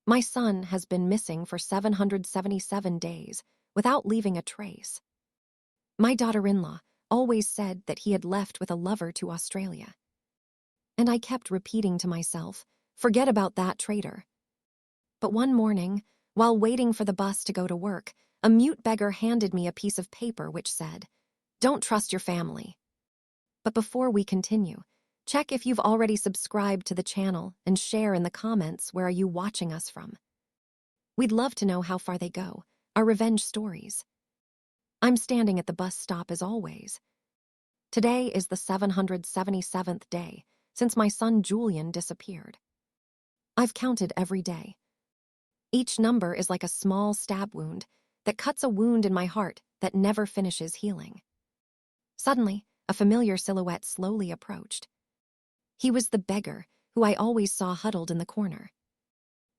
My son has been missing for 777 days without leaving a trace. My daughter-in-law always said that he had left with a lover to Australia. And I kept repeating to myself, forget about that traitor. But one morning, while waiting for the bus to go to work, a mute beggar handed me a piece of paper which said, "Don't trust your family." But before we continue, check if you've already subscribed to the channel and share in the comments where are you watching us from. We'd love to know how far they go, our revenge stories. I'm standing at the bus stop as always. Today is the 777th day since my son Julian disappeared. I've counted every day. Each number is like a small stab wound that cuts a wound in my heart that never finishes healing. Suddenly, a familiar silhouette slowly approached. He was the beggar who I always saw huddled in the corner.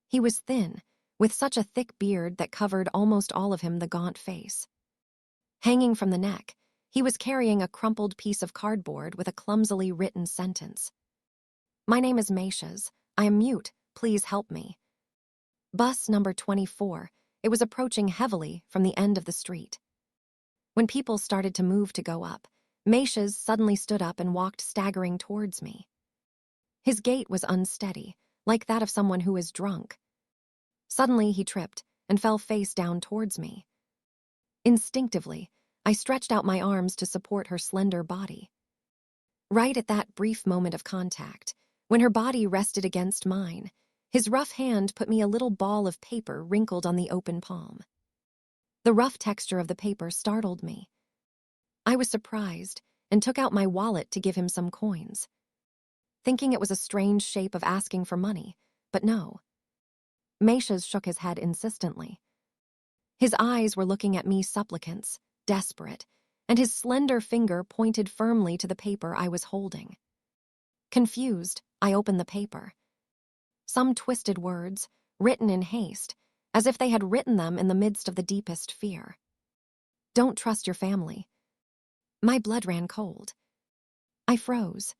He was thin, with such a thick beard that covered almost all of him, the gaunt face. Hanging from the neck, he was carrying a crumpled piece of cardboard with a clumsily written sentence. "My name is Macias. I am mute. Please help me." Bus number 24, it was approaching heavily from the end of the street. When people started to move to go up, Macias suddenly stood up and walked staggering towards me. His gait was unsteady, like that of someone who is drunk. Suddenly he tripped and fell face down towards me. Instinctively, I stretched out my arms to support her slender body. Right at that brief moment of contact, when her body rested against mine, his rough hand put me a little ball of paper wrinkled on the open palm. The rough texture of the paper startled me. I was surprised and took out my wallet to give him some coins, thinking it was a strange shape of asking for money, but no. Macias shook his head insistently. His eyes were looking at me supplicants, desperate, and his slender finger pointed firmly to the paper I was holding. Confused, I opened the paper. Some twisted words, written in haste, as if they had written them in the midst of the deepest fear. "Don't trust your family." My blood ran cold. I froze.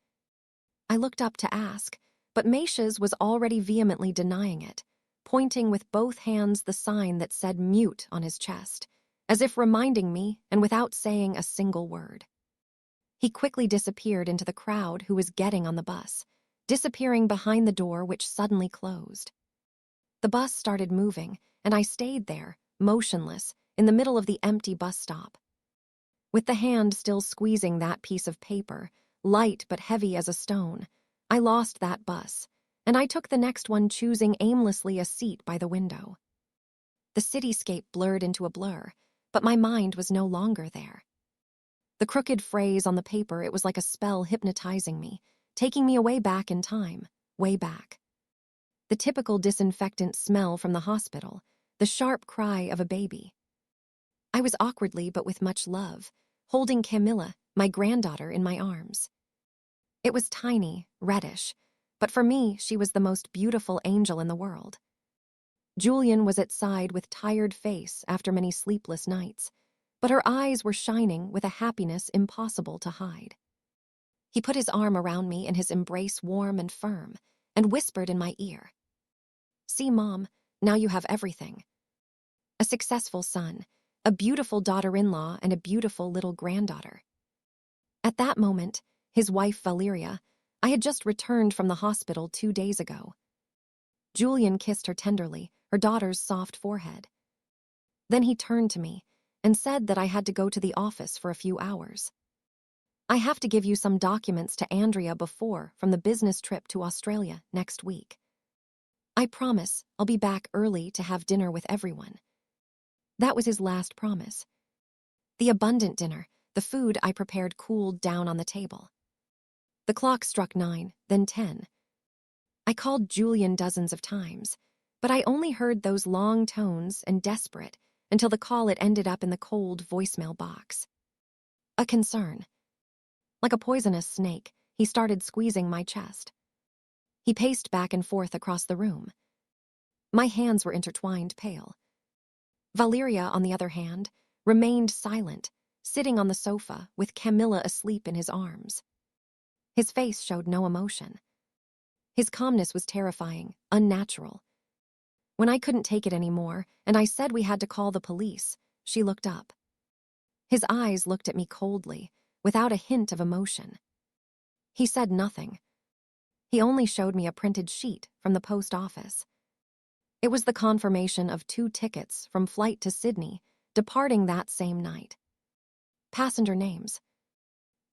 I looked up to ask, but Macias was already vehemently denying it, pointing with both hands the sign that said "mute" on his chest, as if reminding me and without saying a single word. He quickly disappeared into the crowd who was getting on the bus, disappearing behind the door which suddenly closed. The bus started moving, and I stayed there, motionless, in the middle of the empty bus stop. With the hand still squeezing that piece of paper, light but heavy as a stone, I lost that bus, and I took the next one, choosing aimlessly a seat by the window. The cityscape blurred into a blur, but my mind was no longer there. The crooked phrase on the paper, it was like a spell hypnotizing me, taking me away back in time, way back. The typical disinfectant smell from the hospital, the sharp cry of a baby. I was awkwardly but with much love, holding Camilla, my granddaughter, in my arms. It was tiny, reddish, but for me she was the most beautiful angel in the world. Julian was at side with tired face after many sleepless nights, but her eyes were shining with a happiness impossible to hide. He put his arm around me in his embrace, warm and firm, and whispered in my ear, "See, Mom, now you have everything. A successful son, a beautiful daughter-in-law, and a beautiful little granddaughter." At that moment, his wife Valeria, I had just returned from the hospital 2 days ago. Julian kissed her tenderly, her daughter's soft forehead. Then he turned to me and said that I had to go to the office for a few hours. "I have to give you some documents to Andrea before from the business trip to Australia next week. I promise I'll be back early to have dinner with everyone." That was his last promise. The abundant dinner, the food I prepared, cooled down on the table. The clock struck 9, then 10. I called Julian dozens of times, but I only heard those long tones and desperate until the call it ended up in the cold voicemail box. A concern. Like a poisonous snake, he started squeezing my chest. He paced back and forth across the room. My hands were intertwined, pale. Valeria, on the other hand, remained silent, sitting on the sofa with Camilla asleep in his arms. His face showed no emotion. His calmness was terrifying, unnatural. When I couldn't take it anymore, and I said we had to call the police, she looked up. His eyes looked at me coldly, without a hint of emotion. He said nothing. He only showed me a printed sheet from the post office. It was the confirmation of 2 tickets from flight to Sydney, departing that same night. Passenger names: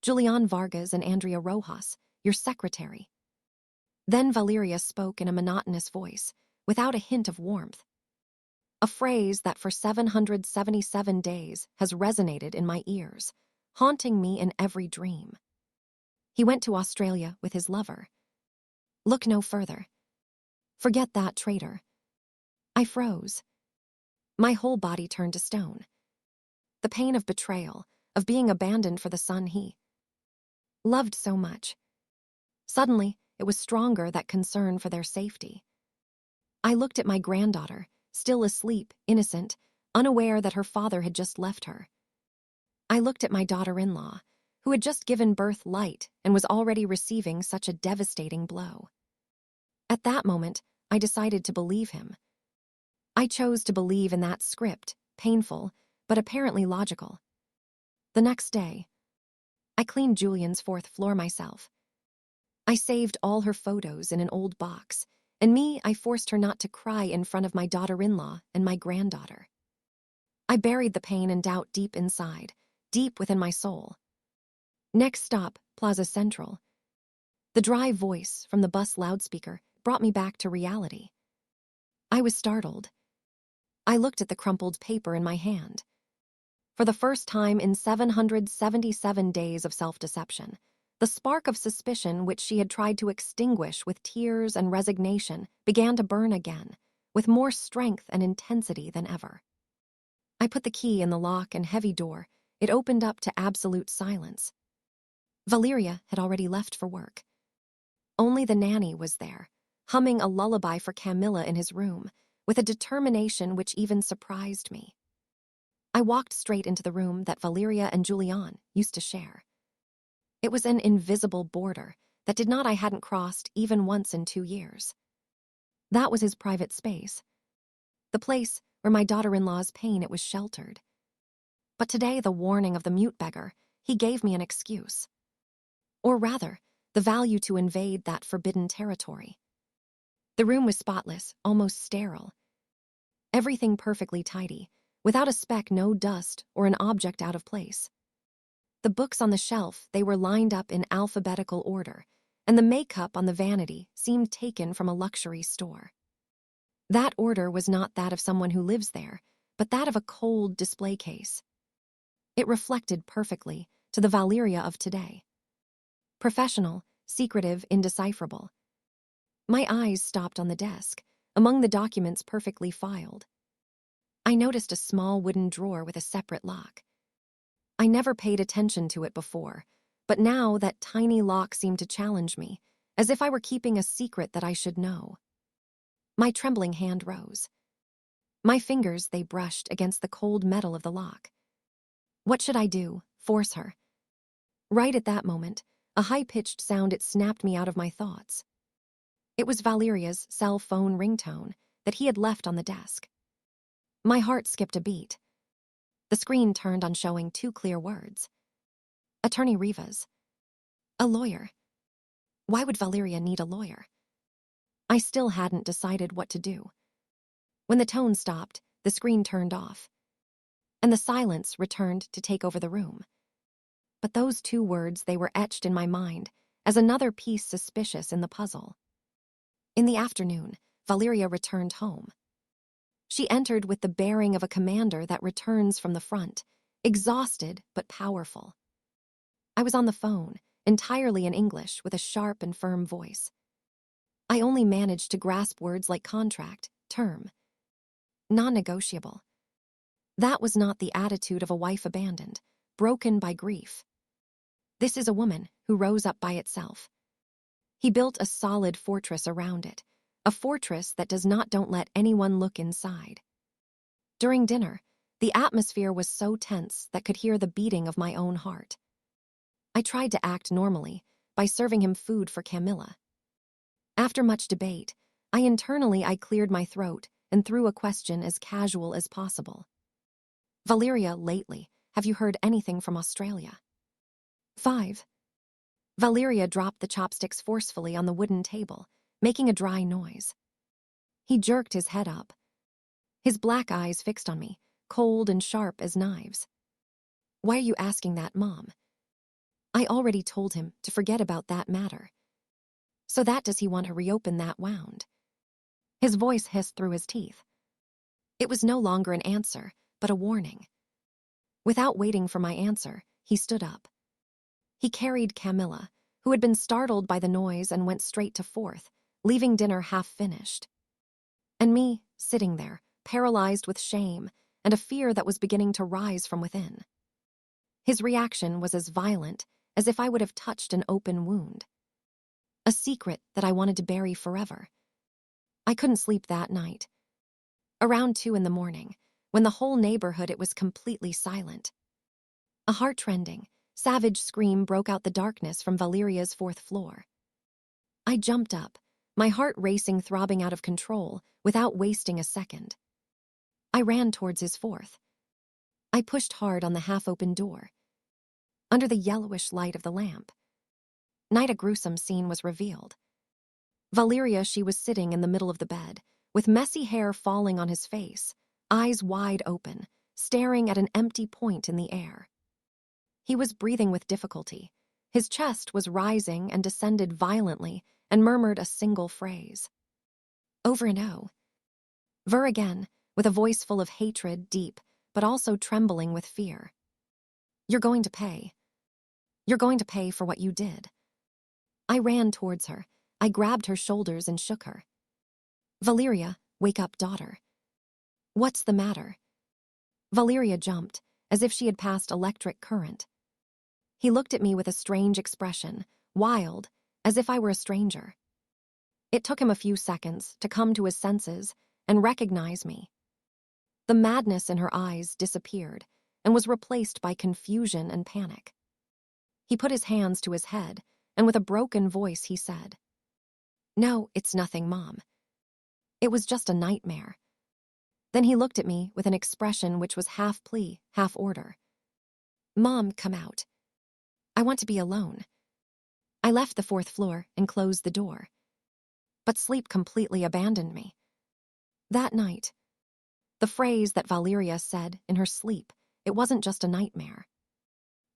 Julian Vargas and Andrea Rojas, your secretary. Then Valeria spoke in a monotonous voice, without a hint of warmth. A phrase that for 777 days has resonated in my ears, haunting me in every dream. He went to Australia with his lover. Look no further. Forget that traitor. I froze. My whole body turned to stone. The pain of betrayal, of being abandoned for the son he loved so much. Suddenly, it was stronger, that concern for their safety. I looked at my granddaughter, still asleep, innocent, unaware that her father had just left her. I looked at my daughter-in-law, who had just given birth light and was already receiving such a devastating blow. At that moment, I decided to believe him. I chose to believe in that script, painful, but apparently logical. The next day, I cleaned Julian's 4th floor myself. I saved all her photos in an old box, and I forced her not to cry in front of my daughter-in-law and my granddaughter. I buried the pain and doubt deep inside, deep within my soul. Next stop, Plaza Central. The dry voice from the bus loudspeaker brought me back to reality. I was startled. I looked at the crumpled paper in my hand. For the first time in 777 days of self-deception, the spark of suspicion which she had tried to extinguish with tears and resignation began to burn again, with more strength and intensity than ever. I put the key in the lock and heavy door. It opened up to absolute silence. Valeria had already left for work. Only the nanny was there, humming a lullaby for Camilla in his room, with a determination which even surprised me. I walked straight into the room that Valeria and Julian used to share. It was an invisible border that I hadn't crossed even once in 2 years. That was his private space. The place where my daughter-in-law's pain it was sheltered. But today, the warning of the mute beggar, he gave me an excuse. Or rather, the value to invade that forbidden territory. The room was spotless, almost sterile. Everything perfectly tidy, without a speck, no dust or an object out of place. The books on the shelf, they were lined up in alphabetical order, and the makeup on the vanity seemed taken from a luxury store. That order was not that of someone who lives there, but that of a cold display case. It reflected perfectly to the Valeria of today. Professional, secretive, indecipherable. My eyes stopped on the desk, among the documents perfectly filed. I noticed a small wooden drawer with a separate lock. I never paid attention to it before, but now that tiny lock seemed to challenge me, as if I were keeping a secret that I should know. My trembling hand rose. My fingers, they brushed against the cold metal of the lock. What should I do? Force her? Right at that moment, a high-pitched sound, it snapped me out of my thoughts. It was Valeria's cell phone ringtone that he had left on the desk. My heart skipped a beat. The screen turned on, showing 2 clear words. Attorney Rivas. A lawyer. Why would Valeria need a lawyer? I still hadn't decided what to do. When the tone stopped, the screen turned off, and the silence returned to take over the room. But those 2 words, they were etched in my mind as another piece suspicious in the puzzle. In the afternoon, Valeria returned home. She entered with the bearing of a commander that returns from the front, exhausted but powerful. I was on the phone, entirely in English, with a sharp and firm voice. I only managed to grasp words like contract, term, non-negotiable. That was not the attitude of a wife abandoned, broken by grief. This is a woman who rose up by itself. He built a solid fortress around it, a fortress that don't let anyone look inside. During dinner, the atmosphere was so tense that could hear the beating of my own heart. I tried to act normally by serving him food for Camilla. After much debate, I cleared my throat and threw a question as casual as possible. Valeria, lately, have you heard anything from Australia? 5. Valeria dropped the chopsticks forcefully on the wooden table, making a dry noise. He jerked his head up, his black eyes fixed on me, cold and sharp as knives. Why are you asking that, Mom? I already told him to forget about that matter. So that does he want to reopen that wound? His voice hissed through his teeth. It was no longer an answer, but a warning. Without waiting for my answer, he stood up. He carried Camilla, who had been startled by the noise, and went straight to Fourth, leaving dinner half finished. And me, sitting there, paralyzed with shame and a fear that was beginning to rise from within. His reaction was as violent as if I would have touched an open wound. A secret that I wanted to bury forever. I couldn't sleep that night. Around 2 a.m, when the whole neighborhood it was completely silent. A heart-rending, savage scream broke out the darkness from Valeria's 4th floor. I jumped up, my heart racing, throbbing out of control, without wasting a second. I ran towards his 4th. I pushed hard on the half-open door. Under the yellowish light of the lamp, a gruesome scene was revealed. Valeria, she was sitting in the middle of the bed, with messy hair falling on his face, eyes wide open, staring at an empty point in the air. He was breathing with difficulty. His chest was rising and descended violently, and murmured a single phrase. Over and over again, with a voice full of hatred, deep, but also trembling with fear. You're going to pay. You're going to pay for what you did. I ran towards her. I grabbed her shoulders and shook her. Valeria, wake up, daughter. What's the matter? Valeria jumped, as if she had passed electric current. He looked at me with a strange expression, wild, as if I were a stranger. It took him a few seconds to come to his senses and recognize me. The madness in her eyes disappeared and was replaced by confusion and panic. He put his hands to his head, and with a broken voice he said, No, it's nothing, Mom. It was just a nightmare. Then he looked at me with an expression which was half plea, half order. Mom, come out. I want to be alone. I left the 4th floor and closed the door. But sleep completely abandoned me. That night, the phrase that Valeria said in her sleep, it wasn't just a nightmare.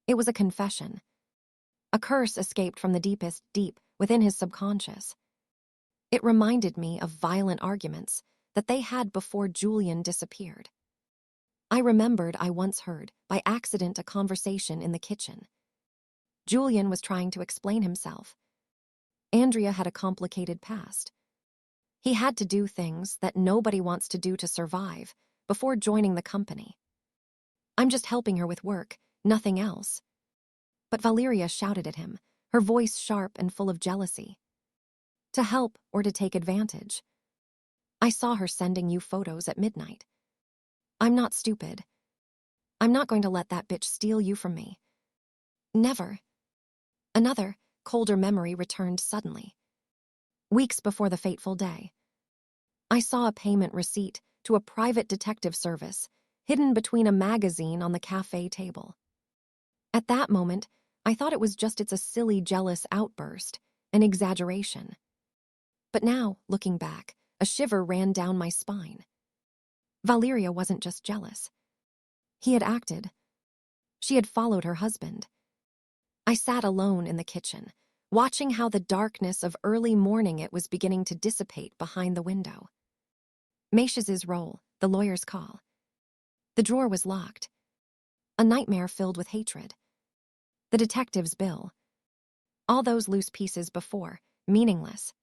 It was a confession. A curse escaped from the deepest deep within his subconscious. It reminded me of violent arguments that they had before Julian disappeared. I remembered I once heard, by accident, a conversation in the kitchen. Julian was trying to explain himself. Andrea had a complicated past. He had to do things that nobody wants to do to survive before joining the company. I'm just helping her with work, nothing else. But Valeria shouted at him, her voice sharp and full of jealousy. To help or to take advantage. I saw her sending you photos at midnight. I'm not stupid. I'm not going to let that bitch steal you from me. Never. Another, colder memory returned suddenly. Weeks before the fateful day, I saw a payment receipt to a private detective service hidden between a magazine on the cafe table. At that moment, I thought it was just a silly, jealous outburst, an exaggeration. But now, looking back, a shiver ran down my spine. Valeria wasn't just jealous. He had acted. She had followed her husband. I sat alone in the kitchen, watching how the darkness of early morning it was beginning to dissipate behind the window. Macias's roll, the lawyer's call. The drawer was locked. A nightmare filled with hatred. The detective's bill. All those loose pieces before, meaningless.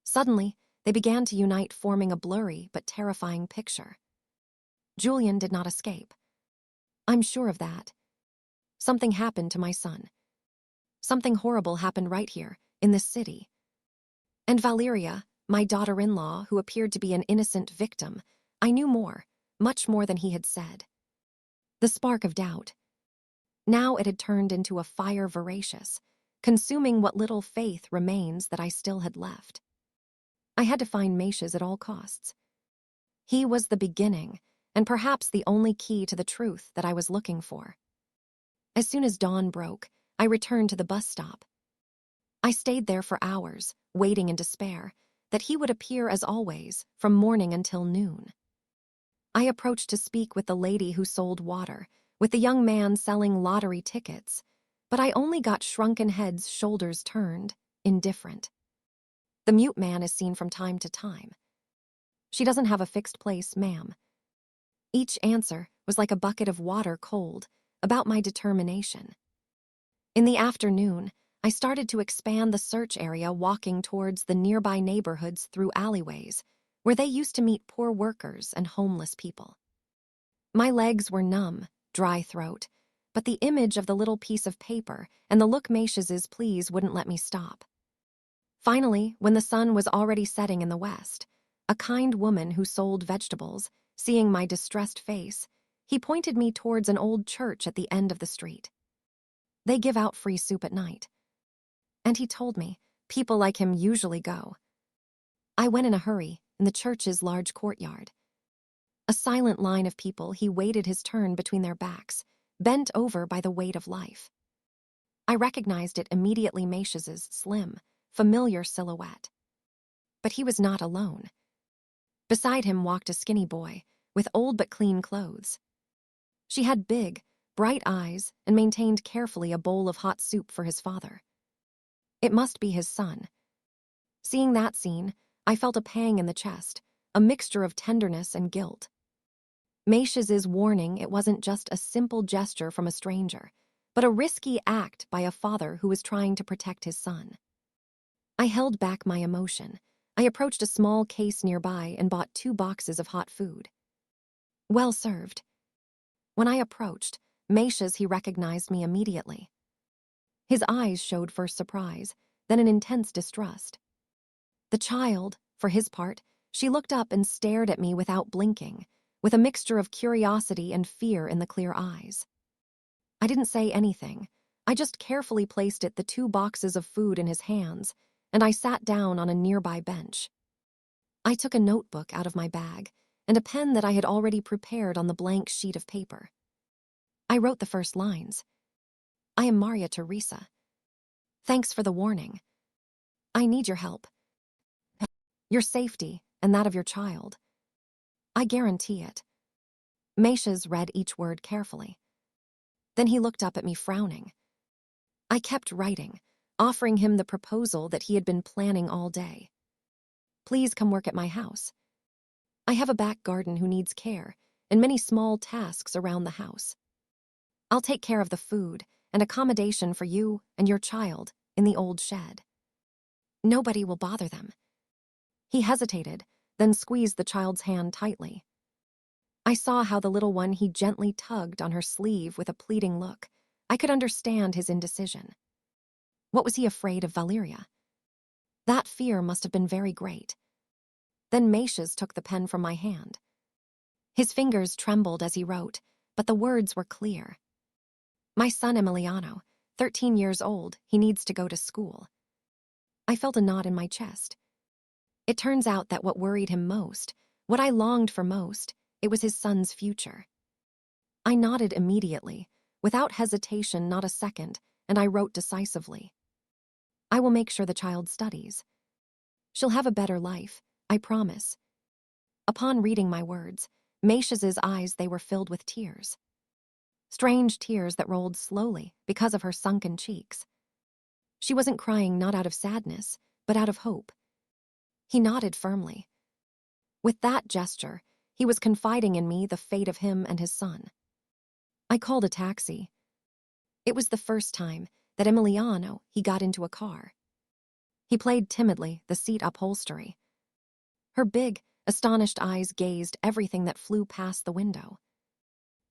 Suddenly, they began to unite, forming a blurry but terrifying picture. Julian did not escape. I'm sure of that. Something happened to my son. Something horrible happened right here, in this city. And Valeria, my daughter-in-law, who appeared to be an innocent victim, I knew more, much more than he had said. The spark of doubt. Now it had turned into a fire voracious, consuming what little faith remains that I still had left. I had to find Macias at all costs. He was the beginning, and perhaps the only key to the truth that I was looking for. As soon as dawn broke, I returned to the bus stop. I stayed there for hours, waiting in despair that he would appear as always, from morning until noon. I approached to speak with the lady who sold water, with the young man selling lottery tickets, but I only got shrunken heads, shoulders turned, indifferent. The mute man is seen from time to time. She doesn't have a fixed place, ma'am. Each answer was like a bucket of water cold, about my determination. In the afternoon, I started to expand the search area, walking towards the nearby neighborhoods through alleyways, where they used to meet poor workers and homeless people. My legs were numb, dry throat, but the image of the little piece of paper and the look Macia's pleas wouldn't let me stop. Finally, when the sun was already setting in the west, a kind woman who sold vegetables, seeing my distressed face, he pointed me towards an old church at the end of the street. They give out free soup at night. And he told me, people like him usually go. I went in a hurry, in the church's large courtyard. A silent line of people, he waited his turn between their backs, bent over by the weight of life. I recognized it immediately, Macia's slim, familiar silhouette. But he was not alone. Beside him walked a skinny boy, with old but clean clothes. She had big, bright eyes and maintained carefully a bowl of hot soup for his father. It must be his son. Seeing that scene, I felt a pang in the chest, a mixture of tenderness and guilt. Macia's warning, it wasn't just a simple gesture from a stranger, but a risky act by a father who was trying to protect his son. I held back my emotion. I approached a small case nearby and bought 2 boxes of hot food. Well served. When I approached, Macia's, he recognized me immediately. His eyes showed first surprise, then an intense distrust. The child, for his part, she looked up and stared at me without blinking, with a mixture of curiosity and fear in the clear eyes. I didn't say anything. I just carefully placed the 2 boxes of food in his hands, and I sat down on a nearby bench. I took a notebook out of my bag and a pen that I had already prepared on the blank sheet of paper. I wrote the first lines. I am Maria Teresa. Thanks for the warning. I need your help. Your safety and that of your child. I guarantee it. Macia's read each word carefully. Then he looked up at me, frowning. I kept writing, offering him the proposal that he had been planning all day. Please come work at my house. I have a back garden who needs care, and many small tasks around the house. I'll take care of the food and accommodation for you and your child in the old shed. Nobody will bother them. He hesitated, then squeezed the child's hand tightly. I saw how the little one, he gently tugged on her sleeve with a pleading look. I could understand his indecision. What was he afraid of, Valeria? That fear must have been very great. Then Macia's took the pen from my hand. His fingers trembled as he wrote, but the words were clear. My son Emiliano, 13 years old, he needs to go to school. I felt a knot in my chest. It turns out that what worried him most, what I longed for most, it was his son's future. I nodded immediately, without hesitation, not a second, and I wrote decisively. I will make sure the child studies. She'll have a better life, I promise. Upon reading my words, Macia's eyes, they were filled with tears. Strange tears that rolled slowly because of her sunken cheeks. She wasn't crying, not out of sadness, but out of hope. He nodded firmly. With that gesture, he was confiding in me the fate of him and his son. I called a taxi. It was the first time that Emiliano, he got into a car. He played timidly the seat upholstery. Her big, astonished eyes gazed everything that flew past the window.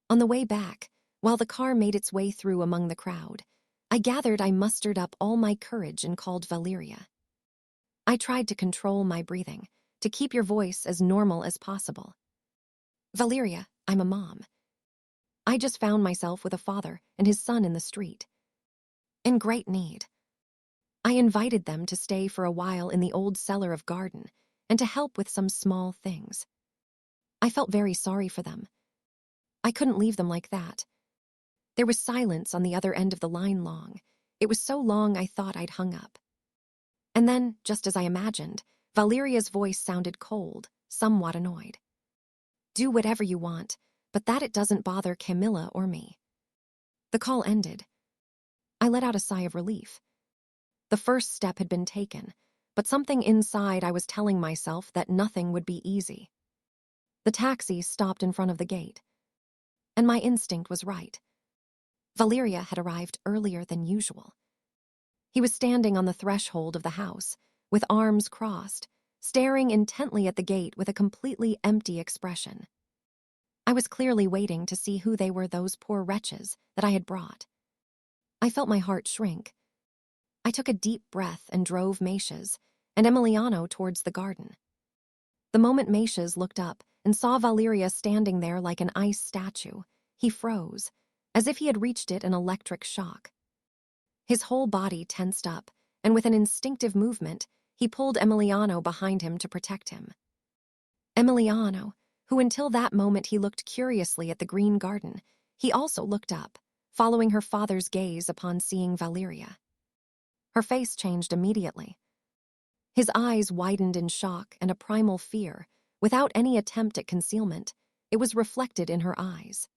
On the way back, while the car made its way through among the crowd, I mustered up all my courage and called Valeria. I tried to control my breathing, to keep your voice as normal as possible. Valeria, I'm a mom. I just found myself with a father and his son in the street. In great need. I invited them to stay for a while in the old cellar of garden and to help with some small things. I felt very sorry for them. I couldn't leave them like that. There was silence on the other end of the line long. It was so long I thought I'd hung up. And then, just as I imagined, Valeria's voice sounded cold, somewhat annoyed. Do whatever you want, but that it doesn't bother Camilla or me. The call ended. I let out a sigh of relief. The first step had been taken, but something inside I was telling myself that nothing would be easy. The taxi stopped in front of the gate. And my instinct was right. Valeria had arrived earlier than usual. He was standing on the threshold of the house, with arms crossed, staring intently at the gate with a completely empty expression. I was clearly waiting to see who they were, those poor wretches that I had brought. I felt my heart shrink. I took a deep breath and drove Macias and Emiliano towards the garden. The moment Macias looked up and saw Valeria standing there like an ice statue, he froze, as if he had reached an electric shock. His whole body tensed up, and with an instinctive movement, he pulled Emiliano behind him to protect him. Emiliano, who until that moment he looked curiously at the green garden, he also looked up, following her father's gaze upon seeing Valeria. Her face changed immediately. His eyes widened in shock and a primal fear. Without any attempt at concealment, it was reflected in her eyes.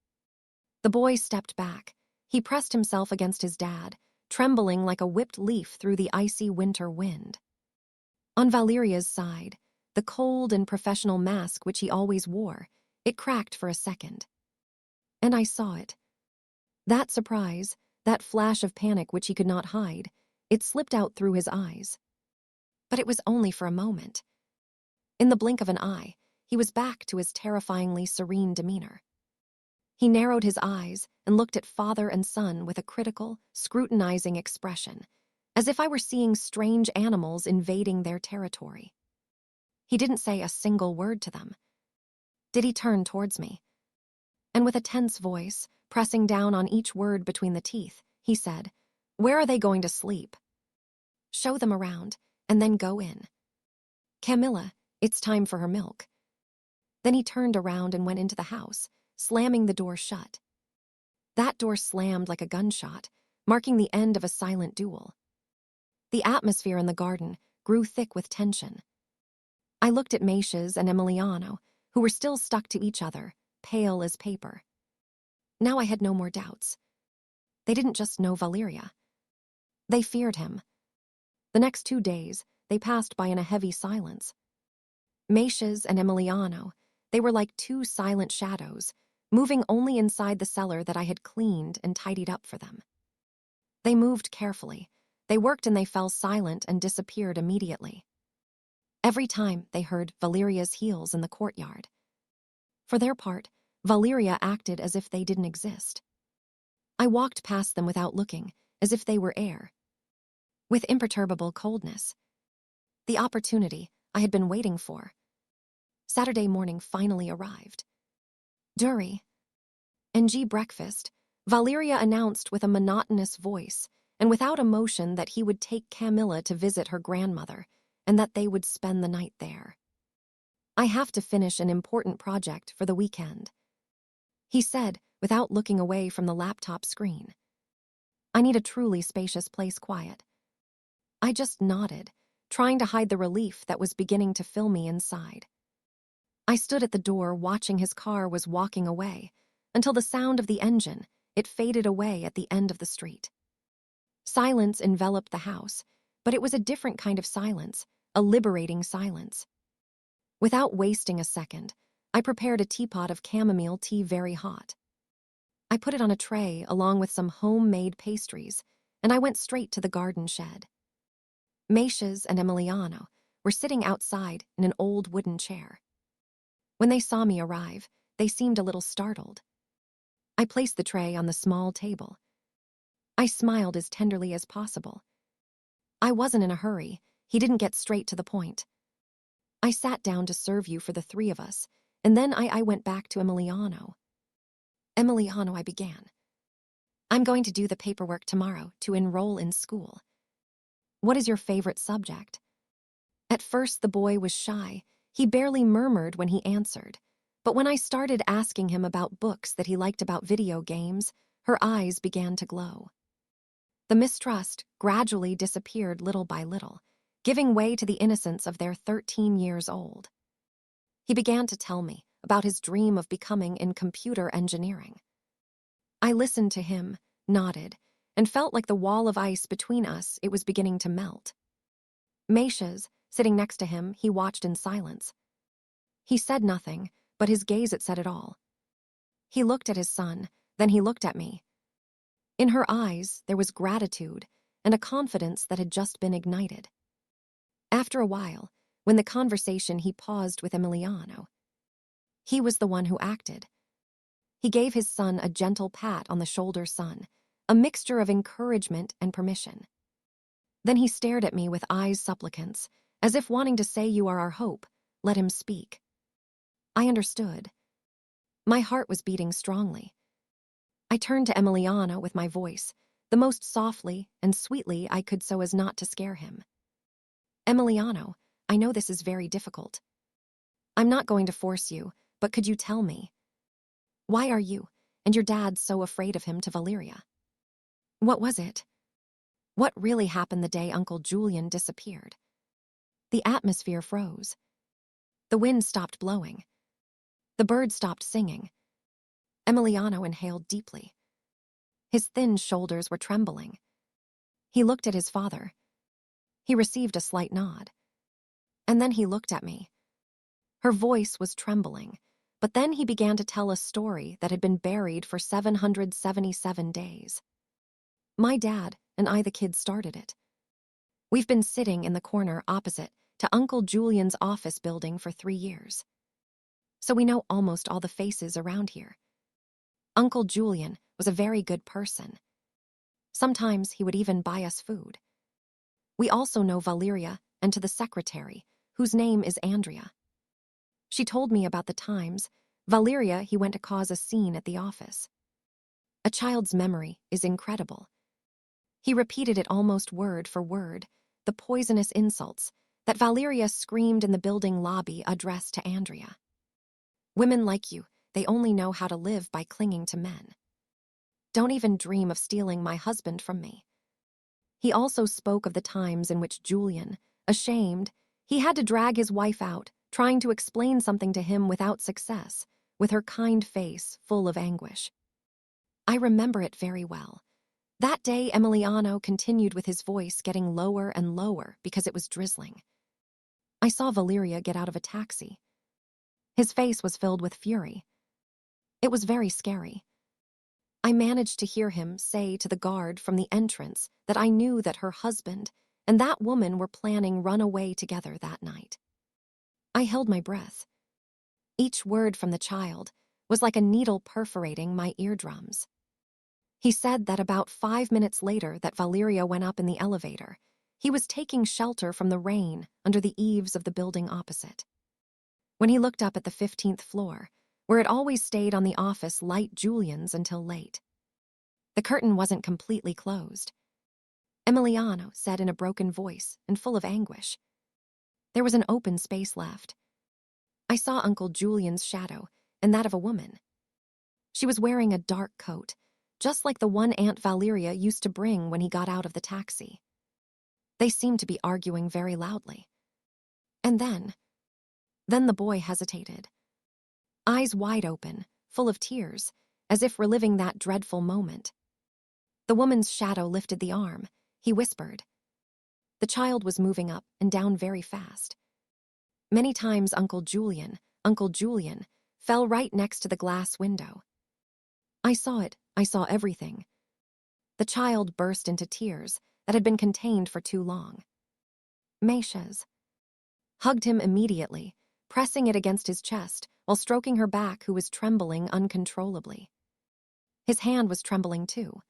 The boy stepped back. He pressed himself against his dad, trembling like a whipped leaf through the icy winter wind. On Valeria's side, the cold and professional mask which he always wore, it cracked for a second. And I saw it. That surprise, that flash of panic which he could not hide, it slipped out through his eyes. But it was only for a moment. In the blink of an eye, he was back to his terrifyingly serene demeanor. He narrowed his eyes and looked at father and son with a critical, scrutinizing expression, as if I were seeing strange animals invading their territory. He didn't say a single word to them. Did he turn towards me? And with a tense voice, pressing down on each word between the teeth, he said, "Where are they going to sleep? Show them around, and then go in. Camilla, it's time for her milk." Then he turned around and went into the house, slamming the door shut. That door slammed like a gunshot, marking the end of a silent duel. The atmosphere in the garden grew thick with tension. I looked at Macias and Emiliano, who were still stuck to each other, pale as paper. Now I had no more doubts. They didn't just know Valeria. They feared him. The next 2 days, they passed by in a heavy silence. Macias and Emiliano, they were like two silent shadows, moving only inside the cellar that I had cleaned and tidied up for them. They moved carefully. They worked and they fell silent and disappeared immediately. Every time they heard Valeria's heels in the courtyard. For their part, Valeria acted as if they didn't exist. I walked past them without looking, as if they were air. With imperturbable coldness. The opportunity I had been waiting for. Saturday morning finally arrived. During NG breakfast, Valeria announced with a monotonous voice and without emotion that he would take Camilla to visit her grandmother and that they would spend the night there. "I have to finish an important project for the weekend," he said without looking away from the laptop screen. "I need a truly spacious place quiet." I just nodded, trying to hide the relief that was beginning to fill me inside. I stood at the door watching his car was walking away, until the sound of the engine, it faded away at the end of the street. Silence enveloped the house, but it was a different kind of silence, a liberating silence. Without wasting a second, I prepared a teapot of chamomile tea very hot. I put it on a tray along with some homemade pastries, and I went straight to the garden shed. Macias and Emiliano were sitting outside in an old wooden chair. When they saw me arrive, they seemed a little startled. I placed the tray on the small table. I smiled as tenderly as possible. I wasn't in a hurry. He didn't get straight to the point. "I sat down to serve you for the three of us, and then I went back to Emiliano. Emiliano, I began. I'm going to do the paperwork tomorrow to enroll in school. What is your favorite subject?" At first, the boy was shy. He barely murmured when he answered. But when I started asking him about books that he liked about video games, her eyes began to glow. The mistrust gradually disappeared little by little, giving way to the innocence of their 13 years old. He began to tell me about his dream of becoming in computer engineering. I listened to him, nodded, and felt like the wall of ice between us, it was beginning to melt. Meisha's, sitting next to him, he watched in silence. He said nothing, but his gaze it said it all. He looked at his son, then he looked at me. In her eyes, there was gratitude and a confidence that had just been ignited. After a while, when the conversation he paused with Emiliano. He was the one who acted. He gave his son a gentle pat on the shoulder, son, a mixture of encouragement and permission. Then he stared at me with eyes supplicants, as if wanting to say, "You are our hope, let him speak." I understood. My heart was beating strongly. I turned to Emiliano with my voice, the most softly and sweetly I could so as not to scare him. "Emiliano, I know this is very difficult. I'm not going to force you, but could you tell me, why are you and your dad so afraid of him to Valeria? What was it? What really happened the day Uncle Julian disappeared?" The atmosphere froze. The wind stopped blowing. The birds stopped singing. Emiliano inhaled deeply. His thin shoulders were trembling. He looked at his father. He received a slight nod. And then he looked at me. Her voice was trembling, but then he began to tell a story that had been buried for 777 days. My dad and I, the kids, started it. We've been sitting in the corner opposite to Uncle Julian's office building for 3 years. So we know almost all the faces around here. Uncle Julian was a very good person. Sometimes he would even buy us food. We also know Valeria and to the secretary, whose name is Andrea. She told me about the times Valeria he went to cause a scene at the office. A child's memory is incredible. He repeated it almost word for word, the poisonous insults that Valeria screamed in the building lobby addressed to Andrea. "Women like you, they only know how to live by clinging to men. Don't even dream of stealing my husband from me." He also spoke of the times in which Julian, ashamed, he had to drag his wife out, trying to explain something to him without success, with her kind face full of anguish. I remember it very well. That day, Emiliano continued with his voice getting lower and lower because it was drizzling. I saw Valeria get out of a taxi. His face was filled with fury. It was very scary. I managed to hear him say to the guard from the entrance that I knew that her husband and that woman were planning runaway together that night. I held my breath. Each word from the child was like a needle perforating my eardrums. He said that about 5 minutes later that Valeria went up in the elevator. He was taking shelter from the rain under the eaves of the building opposite. When he looked up at the 15th floor, where it always stayed on the office light Julian's until late. The curtain wasn't completely closed. Emiliano said in a broken voice and full of anguish. There was an open space left. I saw Uncle Julian's shadow and that of a woman. She was wearing a dark coat, just like the one Aunt Valeria used to bring when he got out of the taxi. They seemed to be arguing very loudly. And then the boy hesitated. Eyes wide open, full of tears, as if reliving that dreadful moment. The woman's shadow lifted the arm. He whispered. The child was moving up and down very fast. Many times Uncle Julian, fell right next to the glass window. I saw it, I saw everything. The child burst into tears that had been contained for too long. Meisha's hugged him immediately, pressing it against his chest while stroking her back, who was trembling uncontrollably. His hand was trembling too.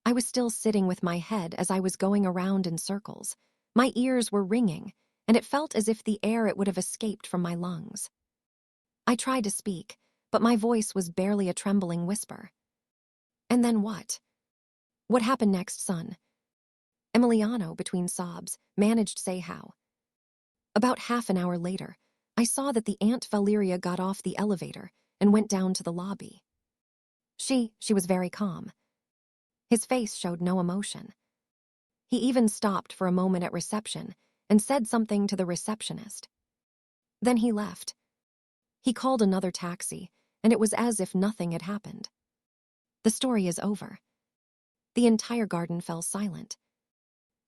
I was still sitting with my head as I was going around in circles. My ears were ringing, and it felt as if the air it would have escaped from my lungs. I tried to speak, but my voice was barely a trembling whisper. And then what? What happened next, son? Emiliano, between sobs, managed to say how. About half an hour later, I saw that the Aunt Valeria got off the elevator and went down to the lobby. She was very calm. His face showed no emotion. He even stopped for a moment at reception and said something to the receptionist. Then he left. He called another taxi, and it was as if nothing had happened. The story is over. The entire garden fell silent.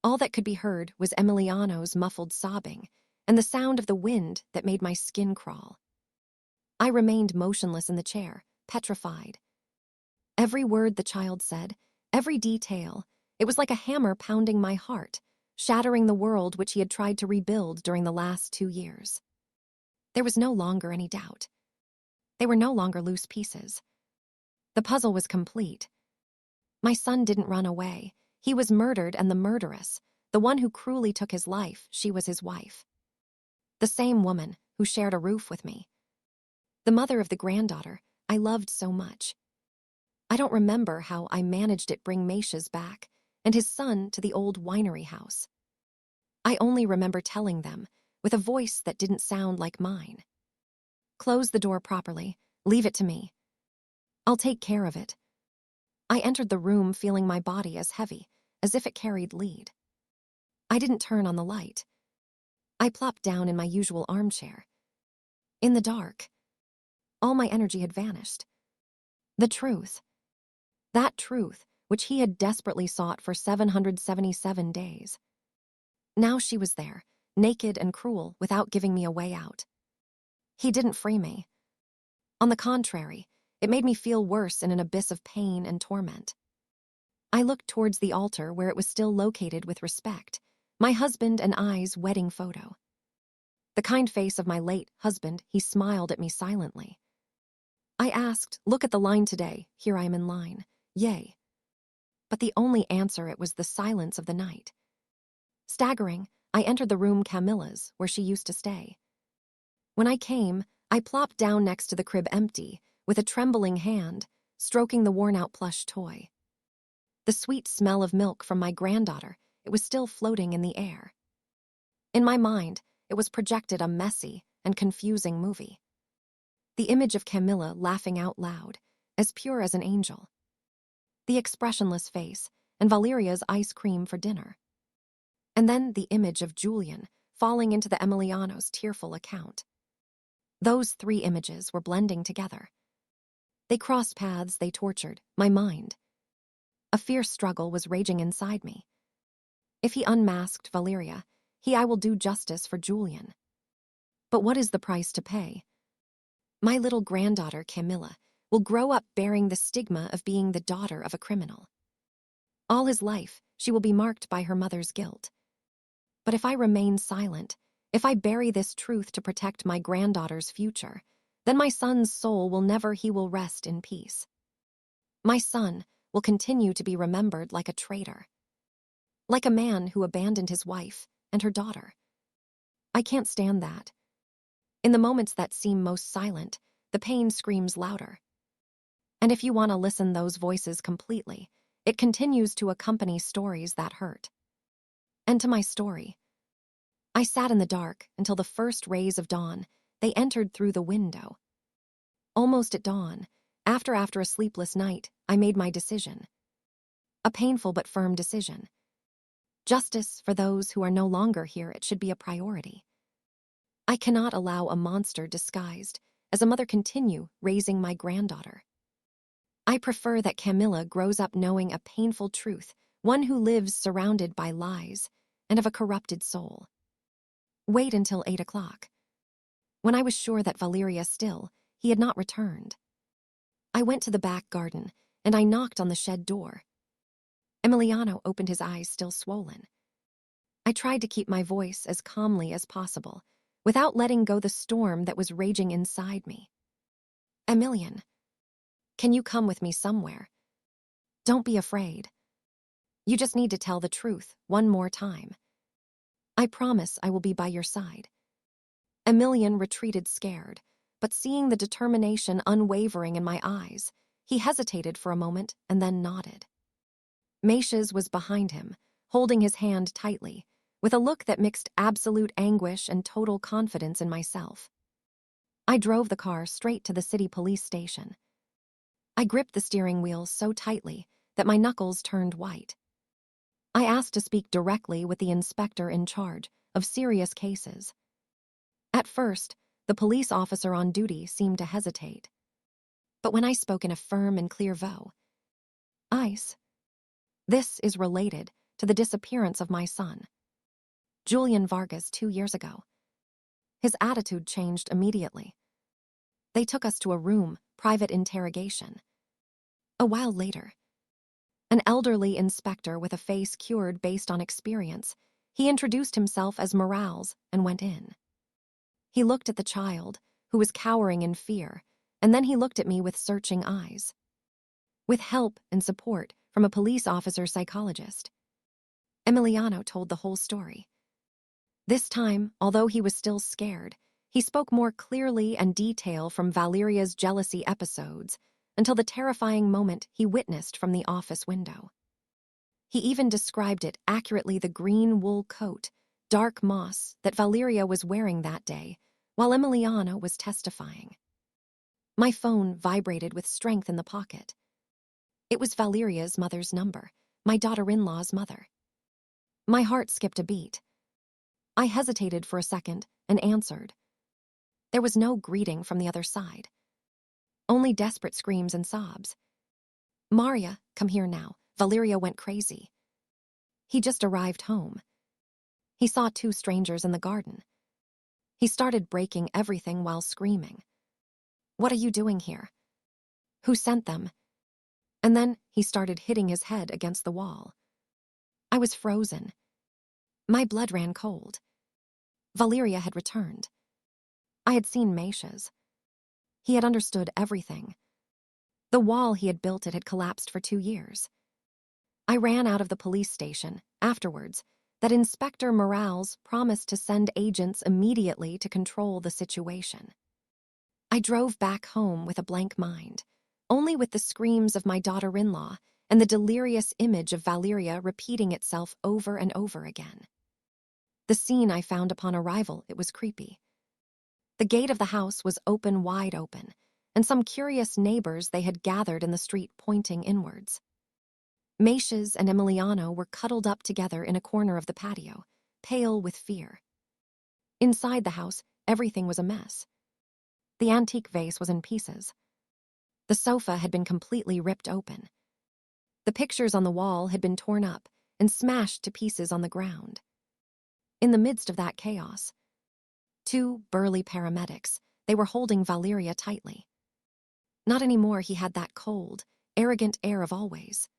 All that could be heard was Emiliano's muffled sobbing and the sound of the wind that made my skin crawl. I remained motionless in the chair, petrified. Every word the child said, every detail, it was like a hammer pounding my heart, shattering the world which he had tried to rebuild during the last 2 years. There was no longer any doubt. They were no longer loose pieces. The puzzle was complete. My son didn't run away. He was murdered, and the murderess, the one who cruelly took his life, she was his wife. The same woman who shared a roof with me. The mother of the granddaughter I loved so much. I don't remember how I managed it bring Maisha's back and his son to the old winery house. I only remember telling them, with a voice that didn't sound like mine. Close the door properly. Leave it to me. I'll take care of it. I entered the room feeling my body as heavy, as if it carried lead. I didn't turn on the light. I plopped down in my usual armchair. In the dark, all my energy had vanished. The truth. That truth which he had desperately sought for 777 days. Now she was there, naked and cruel, without giving me a way out. He didn't free me. On the contrary, it made me feel worse in an abyss of pain and torment. I looked towards the altar where it was still located with respect, my husband and I's wedding photo. The kind face of my late husband, he smiled at me silently. I asked, look at the line today, here I am in line, yay. But the only answer, it was the silence of the night. Staggering, I entered the room Camilla's, where she used to stay. When I came, I plopped down next to the crib empty, with a trembling hand, stroking the worn-out plush toy. The sweet smell of milk from my granddaughter, it was still floating in the air. In my mind, it was projected a messy and confusing movie. The image of Camilla laughing out loud, as pure as an angel. The expressionless face, and Valeria's ice cream for dinner. And then the image of Julian falling into the Emiliano's tearful account. Those 3 images were blending together. They crossed paths, they tortured my mind. A fierce struggle was raging inside me. If he unmasked Valeria, I will do justice for Julian. But what is the price to pay? My little granddaughter, Camilla, will grow up bearing the stigma of being the daughter of a criminal. All his life, she will be marked by her mother's guilt. But if I remain silent, if I bury this truth to protect my granddaughter's future, then my son's soul he will rest in peace. My son will continue to be remembered like a traitor. Like a man who abandoned his wife and her daughter. I can't stand that. In the moments that seem most silent, the pain screams louder. And if you want to listen those voices completely, it continues to accompany stories that hurt. And to my story. I sat in the dark until the first rays of dawn, they entered through the window. Almost at dawn, after a sleepless night, I made my decision. A painful but firm decision. Justice for those who are no longer here, it should be a priority. I cannot allow a monster disguised as a mother continue raising my granddaughter. I prefer that Camilla grows up knowing a painful truth, one who lives surrounded by lies and of a corrupted soul. Wait until 8 o'clock. When I was sure that Valeria he had not returned. I went to the back garden and I knocked on the shed door. Emiliano opened, his eyes still swollen. I tried to keep my voice as calmly as possible, without letting go the storm that was raging inside me. Emilian, can you come with me somewhere? Don't be afraid. You just need to tell the truth one more time. I promise I will be by your side. Emilian retreated scared, but seeing the determination unwavering in my eyes, he hesitated for a moment and then nodded. Maisha's was behind him, holding his hand tightly, with a look that mixed absolute anguish and total confidence in myself. I drove the car straight to the city police station. I gripped the steering wheel so tightly that my knuckles turned white. I asked to speak directly with the inspector in charge of serious cases. At first, the police officer on duty seemed to hesitate. But when I spoke in a firm and clear voice, "Ice, this is related to the disappearance of my son, Julian Vargas, 2 years ago." His attitude changed immediately. They took us to a room, private interrogation. A while later, an elderly inspector with a face cured based on experience, he introduced himself as Morales and went in. He looked at the child, who was cowering in fear, and then he looked at me with searching eyes. With help and support from a police officer psychologist, Emiliano told the whole story. This time, although he was still scared, he spoke more clearly and detail from Valeria's jealousy episodes until the terrifying moment he witnessed from the office window. He even described it accurately, the green wool coat, dark moss, that Valeria was wearing that day, while Emiliano was testifying. My phone vibrated with strength in the pocket. It was Valeria's mother's number, my daughter-in-law's mother. My heart skipped a beat. I hesitated for a second and answered. There was no greeting from the other side. Only desperate screams and sobs. "Maria, come here now. Valeria went crazy." He just arrived home. He saw 2 strangers in the garden. He started breaking everything while screaming. "What are you doing here? Who sent them?" And then he started hitting his head against the wall. I was frozen. My blood ran cold. Valeria had returned. I had seen Meisha's. He had understood everything. The wall he had built had collapsed for 2 years. I ran out of the police station. Afterwards, that Inspector Morales promised to send agents immediately to control the situation. I drove back home with a blank mind, only with the screams of my daughter-in-law and the delirious image of Valeria repeating itself over and over again. The scene I found upon arrival, it was creepy. The gate of the house was open, wide open, and some curious neighbors they had gathered in the street pointing inwards. Meisha's and Emiliano were cuddled up together in a corner of the patio, pale with fear. Inside the house, everything was a mess. The antique vase was in pieces. The sofa had been completely ripped open. The pictures on the wall had been torn up and smashed to pieces on the ground. In the midst of that chaos, 2 burly paramedics, they were holding Valeria tightly. Not anymore, he had that cold, arrogant air of always.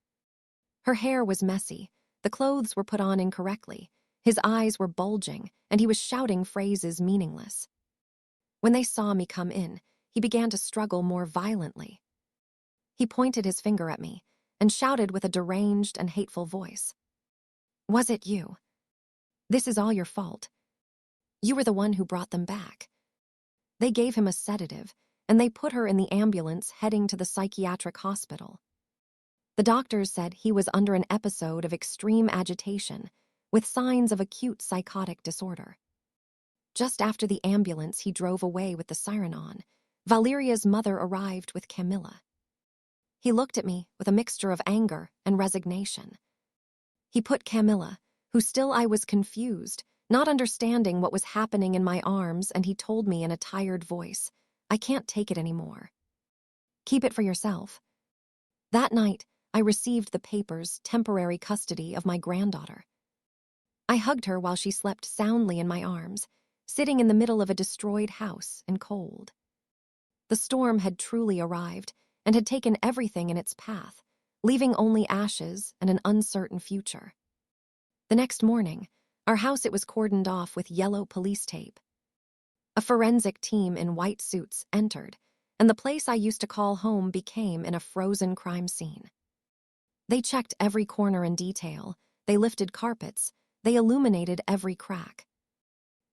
Her hair was messy, the clothes were put on incorrectly, his eyes were bulging, and he was shouting phrases meaningless. When they saw me come in, he began to struggle more violently. He pointed his finger at me and shouted with a deranged and hateful voice. "Was it you? This is all your fault. You were the one who brought them back." They gave him a sedative, and they put her in the ambulance heading to the psychiatric hospital. The doctors said he was under an episode of extreme agitation with signs of acute psychotic disorder. Just after the ambulance he drove away with the siren on, Valeria's mother arrived with Camilla. He looked at me with a mixture of anger and resignation. He put Camilla, who still I was confused, not understanding what was happening, in my arms, and he told me in a tired voice, "I can't take it anymore. Keep it for yourself." That night, I received the papers, temporary custody of my granddaughter. I hugged her while she slept soundly in my arms, sitting in the middle of a destroyed house and cold. The storm had truly arrived and had taken everything in its path, leaving only ashes and an uncertain future. The next morning, our house, it was cordoned off with yellow police tape. A forensic team in white suits entered, and the place I used to call home became in a frozen crime scene. They checked every corner in detail, they lifted carpets, they illuminated every crack.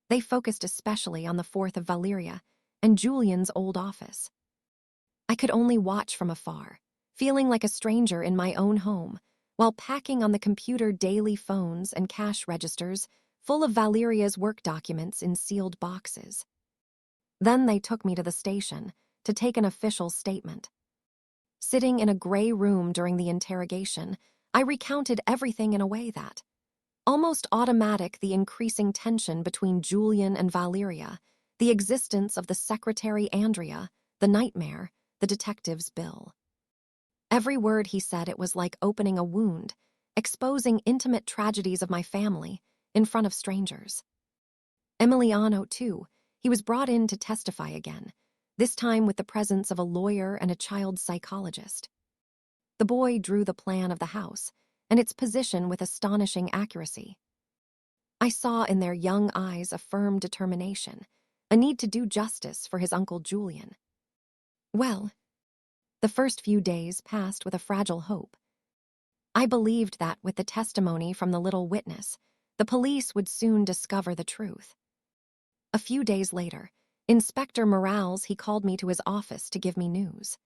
They focused especially on the 4th of Valeria and Julian's old office. I could only watch from afar, feeling like a stranger in my own home, while packing on the computer daily phones and cash registers full of Valeria's work documents in sealed boxes. Then they took me to the station to take an official statement. Sitting in a gray room during the interrogation, I recounted everything in a way that, almost automatic, the increasing tension between Julian and Valeria, the existence of the secretary Andrea, the nightmare, the detective's bill. Every word he said, it was like opening a wound, exposing intimate tragedies of my family in front of strangers. Emiliano, too, he was brought in to testify again, this time with the presence of a lawyer and a child psychologist. The boy drew the plan of the house and its position with astonishing accuracy. I saw in their young eyes a firm determination, a need to do justice for his uncle Julian. Well, the first few days passed with a fragile hope. I believed that with the testimony from the little witness, the police would soon discover the truth. A few days later, Inspector Morales, he called me to his office to give me news.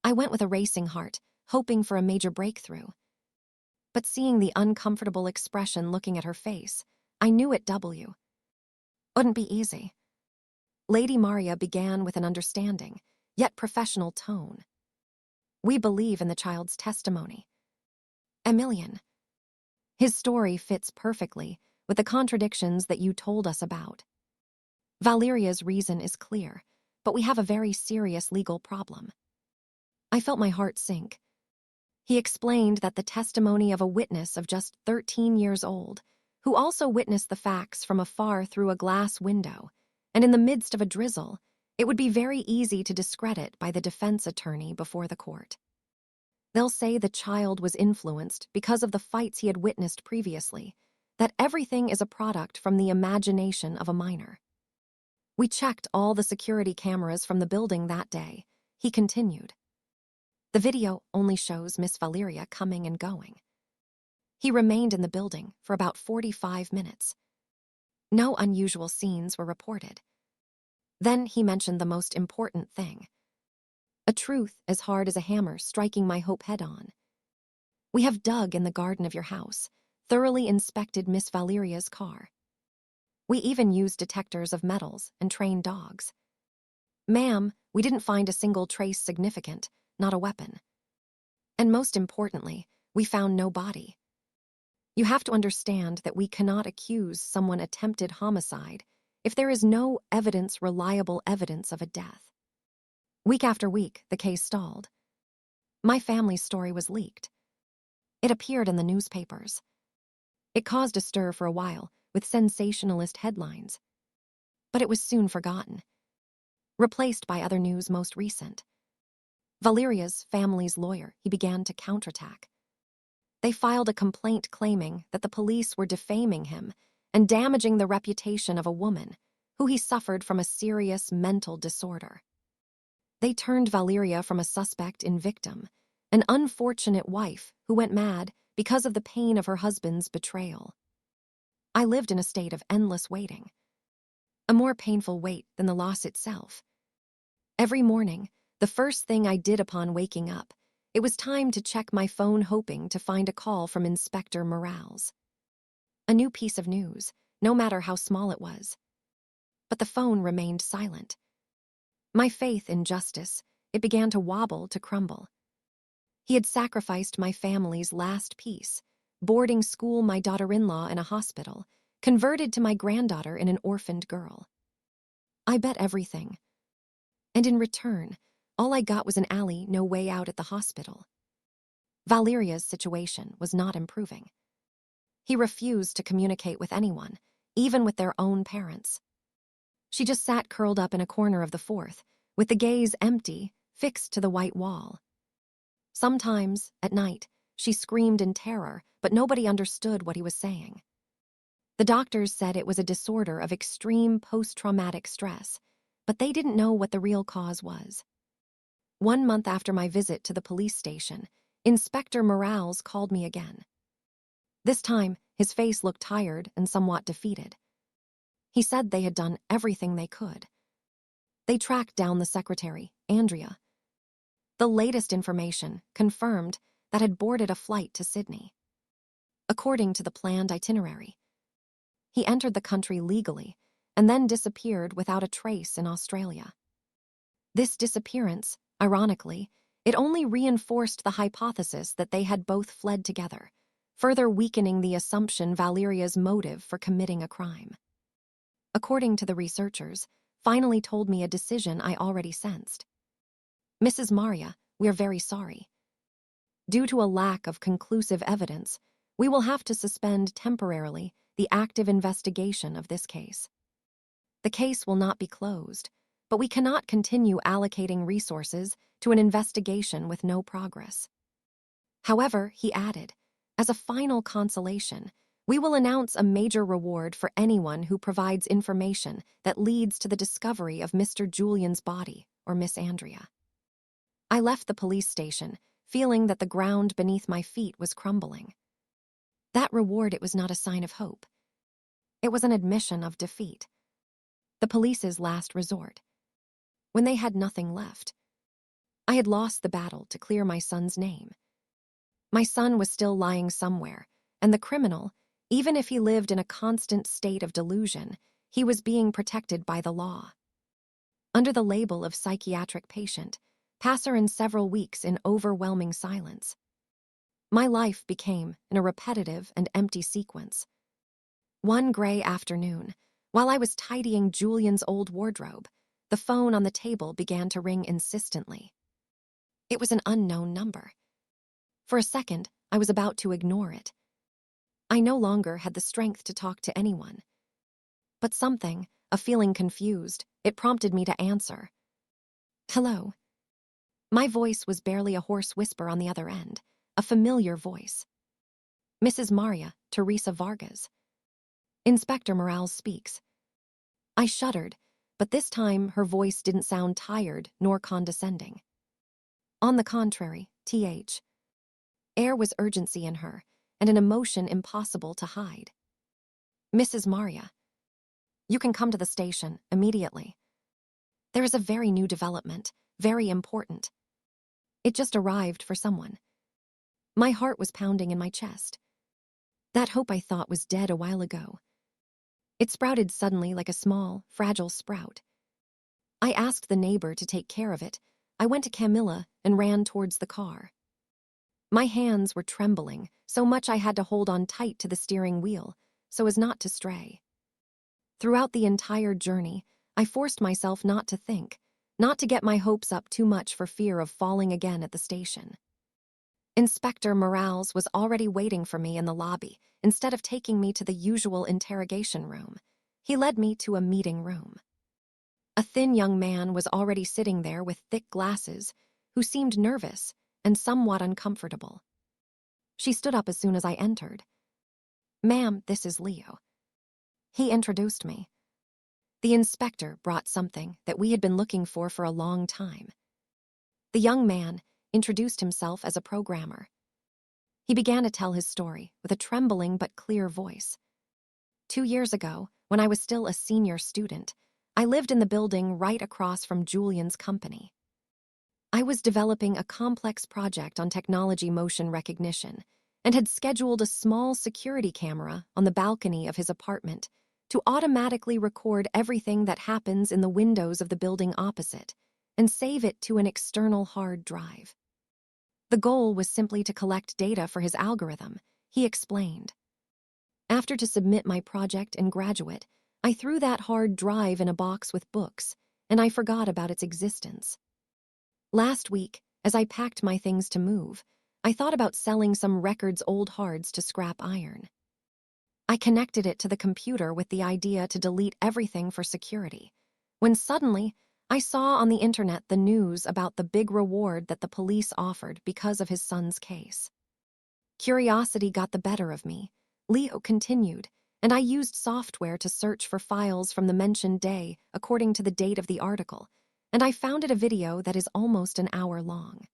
I went with a racing heart, hoping for a major breakthrough. But seeing the uncomfortable expression looking at her face, I knew it wouldn't be easy. Lady Maria began with an understanding, yet professional tone. We believe in the child's testimony. Emilian. His story fits perfectly with the contradictions that you told us about. Valeria's reason is clear, but we have a very serious legal problem. I felt my heart sink. He explained that the testimony of a witness of just 13 years old, who also witnessed the facts from afar through a glass window, and in the midst of a drizzle, it would be very easy to discredit by the defense attorney before the court. They'll say the child was influenced because of the fights he had witnessed previously, that everything is a product from the imagination of a minor. We checked all the security cameras from the building that day, he continued. The video only shows Miss Valeria coming and going. He remained in the building for about 45 minutes. No unusual scenes were reported. Then he mentioned the most important thing. A truth as hard as a hammer striking my hope head-on. We have dug in the garden of your house, thoroughly inspected Miss Valeria's car. We even used detectors of metals and trained dogs. Ma'am, we didn't find a single trace significant, not a weapon. And most importantly, we found no body. You have to understand that we cannot accuse someone attempted homicide if there is no reliable evidence of a death. Week after week, the case stalled. My family's story was leaked. It appeared in the newspapers. It caused a stir for a while, with sensationalist headlines. But it was soon forgotten, replaced by other news most recent. Valeria's family's lawyer, he began to counterattack. They filed a complaint claiming that the police were defaming him and damaging the reputation of a woman who he suffered from a serious mental disorder. They turned Valeria from a suspect in victim, an unfortunate wife who went mad because of the pain of her husband's betrayal. I lived in a state of endless waiting, a more painful wait than the loss itself. Every morning, the first thing I did upon waking up, it was time to check my phone, hoping to find a call from Inspector Morales. A new piece of news, no matter how small it was. But the phone remained silent. My faith in justice, it began to wobble, to crumble. He had sacrificed my family's last piece, boarding school my daughter-in-law in a hospital, converted to my granddaughter in an orphaned girl. I bet everything. And in return, all I got was an alley, no way out at the hospital. Valeria's situation was not improving. He refused to communicate with anyone, even with their own parents. She just sat curled up in a corner of the fourth, with the gaze empty, fixed to the white wall. Sometimes, at night, she screamed in terror, but nobody understood what he was saying. The doctors said it was a disorder of extreme post-traumatic stress, but they didn't know what the real cause was. 1 month after my visit to the police station, Inspector Morales called me again. This time, his face looked tired and somewhat defeated. He said they had done everything they could. They tracked down the secretary, Andrea. The latest information confirmed that had boarded a flight to Sydney. According to the planned itinerary, he entered the country legally and then disappeared without a trace in Australia. This disappearance, ironically, it only reinforced the hypothesis that they had both fled together, further weakening the assumption Valeria's motive for committing a crime. According to the researchers, finally told me a decision I already sensed. Mrs. Maria, we're very sorry. Due to a lack of conclusive evidence, we will have to suspend temporarily the active investigation of this case. The case will not be closed, but we cannot continue allocating resources to an investigation with no progress. However, he added, as a final consolation, we will announce a major reward for anyone who provides information that leads to the discovery of Mr. Julian's body or Miss Andrea. I left the police station, feeling that the ground beneath my feet was crumbling. That reward, it was not a sign of hope. It was an admission of defeat. The police's last resort. When they had nothing left. I had lost the battle to clear my son's name. My son was still lying somewhere, and the criminal, even if he lived in a constant state of delusion, he was being protected by the law. Under the label of psychiatric patient, passer in several weeks in overwhelming silence. My life became in a repetitive and empty sequence. One gray afternoon, while I was tidying Julian's old wardrobe, the phone on the table began to ring insistently. It was an unknown number. For a second, I was about to ignore it. I no longer had the strength to talk to anyone. But something, a feeling confused, it prompted me to answer. Hello. My voice was barely a hoarse whisper on the other end, a familiar voice. Mrs. Maria, Teresa Vargas. Inspector Morales speaks. I shuddered, but this time her voice didn't sound tired nor condescending. On the contrary, th. There was urgency in her, and an emotion impossible to hide. Mrs. Maria, you can come to the station immediately. There is a very new development, very important. It just arrived for someone. My heart was pounding in my chest. That hope I thought was dead a while ago. It sprouted suddenly like a small, fragile sprout. I asked the neighbor to take care of it. I went to Camilla and ran towards the car. My hands were trembling, so much I had to hold on tight to the steering wheel, so as not to stray. Throughout the entire journey, I forced myself not to think, not to get my hopes up too much for fear of falling again at the station. Inspector Morales was already waiting for me in the lobby. Instead of taking me to the usual interrogation room, he led me to a meeting room. A thin young man was already sitting there with thick glasses, who seemed nervous and somewhat uncomfortable. She stood up as soon as I entered. Ma'am, this is Leo. He introduced me. The inspector brought something that we had been looking for a long time. The young man introduced himself as a programmer. He began to tell his story with a trembling but clear voice. 2 years ago, when I was still a senior student, I lived in the building right across from Julian's company. I was developing a complex project on technology motion recognition and had scheduled a small security camera on the balcony of his apartment to automatically record everything that happens in the windows of the building opposite and save it to an external hard drive. The goal was simply to collect data for his algorithm, he explained. After to submit my project and graduate, I threw that hard drive in a box with books, and I forgot about its existence. Last week, as I packed my things to move, I thought about selling some records' old hards to scrap iron. I connected it to the computer with the idea to delete everything for security, when suddenly I saw on the internet the news about the big reward that the police offered because of his son's case. Curiosity got the better of me, Leo continued, and I used software to search for files from the mentioned day according to the date of the article, and I found it a video that is almost an hour long.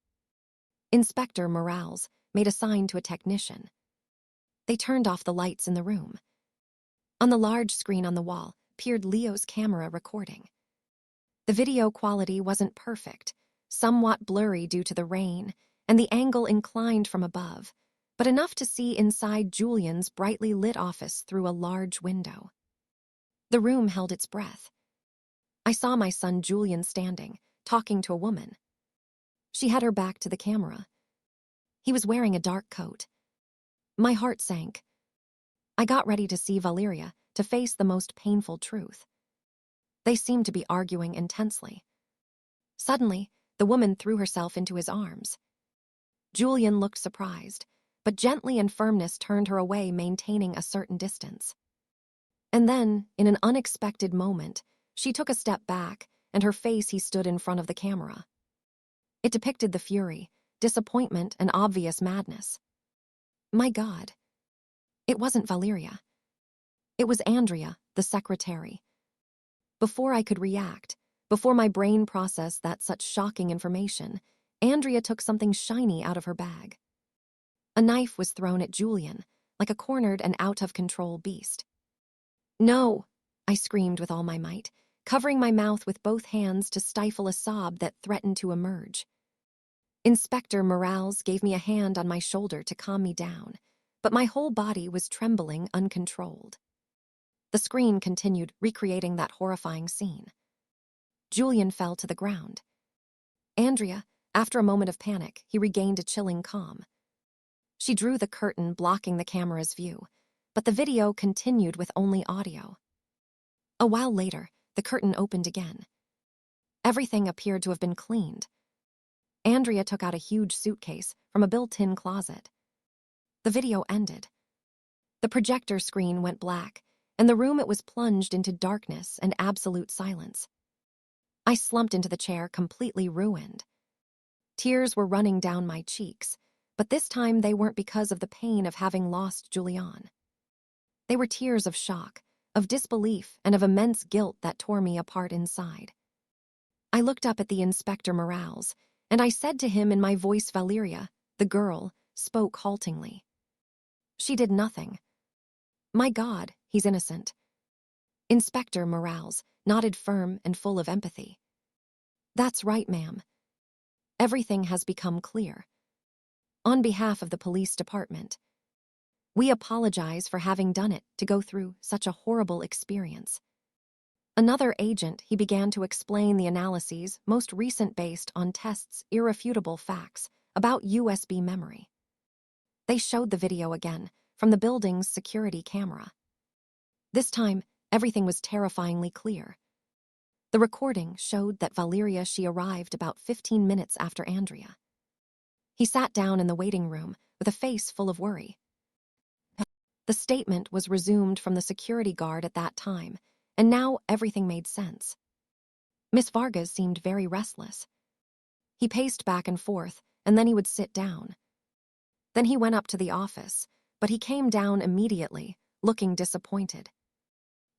Inspector Morales made a sign to a technician. They turned off the lights in the room. On the large screen on the wall appeared Leo's camera recording. The video quality wasn't perfect, somewhat blurry due to the rain, and the angle inclined from above, but enough to see inside Julian's brightly lit office through a large window. The room held its breath. I saw my son Julian standing, talking to a woman. She had her back to the camera. He was wearing a dark coat. My heart sank. I got ready to see Valeria, to face the most painful truth. They seemed to be arguing intensely. Suddenly, the woman threw herself into his arms. Julian looked surprised, but gently and firmness turned her away, maintaining a certain distance. And then, in an unexpected moment, she took a step back, and her face he stood in front of the camera. It depicted the fury, disappointment, and obvious madness. My God. It wasn't Valeria. It was Andrea, the secretary. Before I could react, before my brain processed that such shocking information, Andrea took something shiny out of her bag. A knife was thrown at Julian, like a cornered and out-of-control beast. "No!" I screamed with all my might, covering my mouth with both hands to stifle a sob that threatened to emerge. Inspector Morales gave me a hand on my shoulder to calm me down, but my whole body was trembling uncontrolled. The screen continued, recreating that horrifying scene. Julian fell to the ground. Andrea, after a moment of panic, he regained a chilling calm. She drew the curtain, blocking the camera's view, but the video continued with only audio. A while later, the curtain opened again. Everything appeared to have been cleaned. Andrea took out a huge suitcase from a built-in closet. The video ended. The projector screen went black, and the room it was plunged into darkness and absolute silence. I slumped into the chair, completely ruined. Tears were running down my cheeks, but this time they weren't because of the pain of having lost Julian. They were tears of shock, of disbelief, and of immense guilt that tore me apart inside. I looked up at the Inspector Morales, and I said to him in my voice, "Valeria," the girl, spoke haltingly. "She did nothing." "My God, he's innocent." Inspector Morales nodded, firm and full of empathy. "That's right, ma'am. Everything has become clear. On behalf of the police department, we apologize for having done it, to go through such a horrible experience." Another agent, he began to explain the analyses, most recent based on tests, irrefutable facts about USB memory. They showed the video again, from the building's security camera. This time, everything was terrifyingly clear. The recording showed that Valeria, she arrived about 15 minutes after Andrea. He sat down in the waiting room with a face full of worry. The statement was resumed from the security guard at that time, and now everything made sense. Miss Vargas seemed very restless. He paced back and forth, and then he would sit down. Then he went up to the office, but he came down immediately, looking disappointed.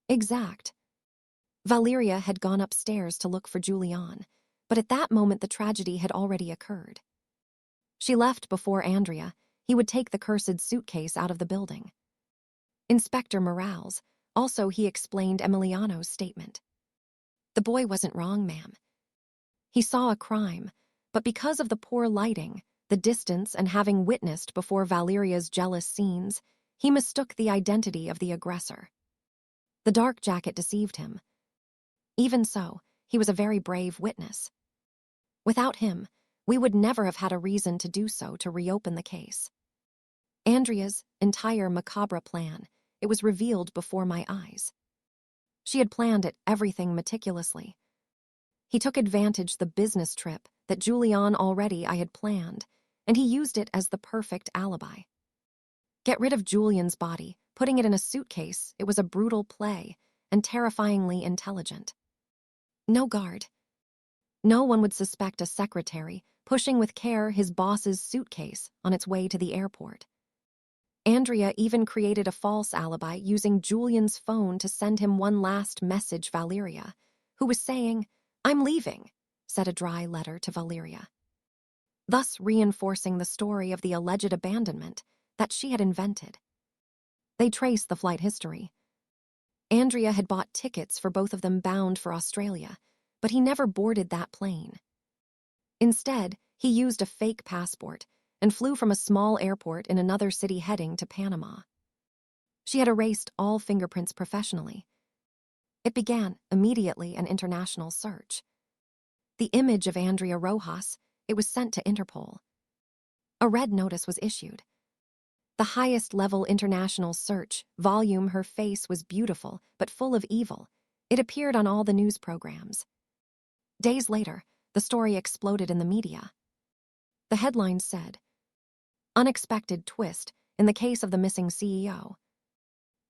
Exact. Valeria had gone upstairs to look for Julian, but at that moment the tragedy had already occurred. She left before Andrea. He would take the cursed suitcase out of the building. Inspector Morales, also he explained Emiliano's statement. "The boy wasn't wrong, ma'am. He saw a crime, but because of the poor lighting, the distance, and having witnessed before Valeria's jealous scenes, he mistook the identity of the aggressor. The dark jacket deceived him. Even so, he was a very brave witness. Without him, we would never have had a reason to do so, to reopen the case. Andrea's entire macabre plan, it was revealed before my eyes. She had planned it, everything meticulously. He took advantage the business trip that Julian already I had planned, and he used it as the perfect alibi. Get rid of Julian's body, putting it in a suitcase, it was a brutal play, and terrifyingly intelligent. No guard. No one would suspect a secretary pushing with care his boss's suitcase on its way to the airport. Andrea even created a false alibi using Julian's phone to send him one last message. Valeria, who was saying, "I'm leaving," said a dry letter to Valeria, thus reinforcing the story of the alleged abandonment that she had invented. They traced the flight history. Andrea had bought tickets for both of them bound for Australia, but he never boarded that plane. Instead, he used a fake passport and flew from a small airport in another city heading to Panama. She had erased all fingerprints professionally. It began immediately an international search. The image of Andrea Rojas, it was sent to Interpol. A red notice was issued. The highest-level international search volume. Her face was beautiful, but full of evil. It appeared on all the news programs. Days later, the story exploded in the media. The headline said, "Unexpected twist in the case of the missing CEO.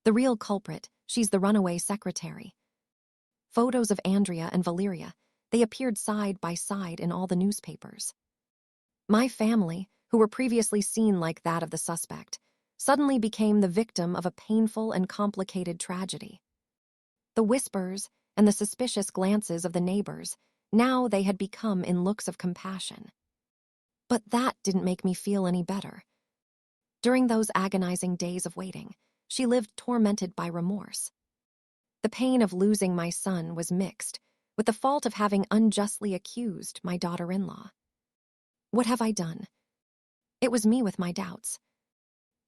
The real culprit, she's the runaway secretary." Photos of Andrea and Valeria, they appeared side by side in all the newspapers. My family, who were previously seen like that of the suspect, suddenly became the victim of a painful and complicated tragedy. The whispers and the suspicious glances of the neighbors, now they had become in looks of compassion. But that didn't make me feel any better. During those agonizing days of waiting, she lived tormented by remorse. The pain of losing my son was mixed with the fault of having unjustly accused my daughter-in-law. What have I done? It was me with my doubts.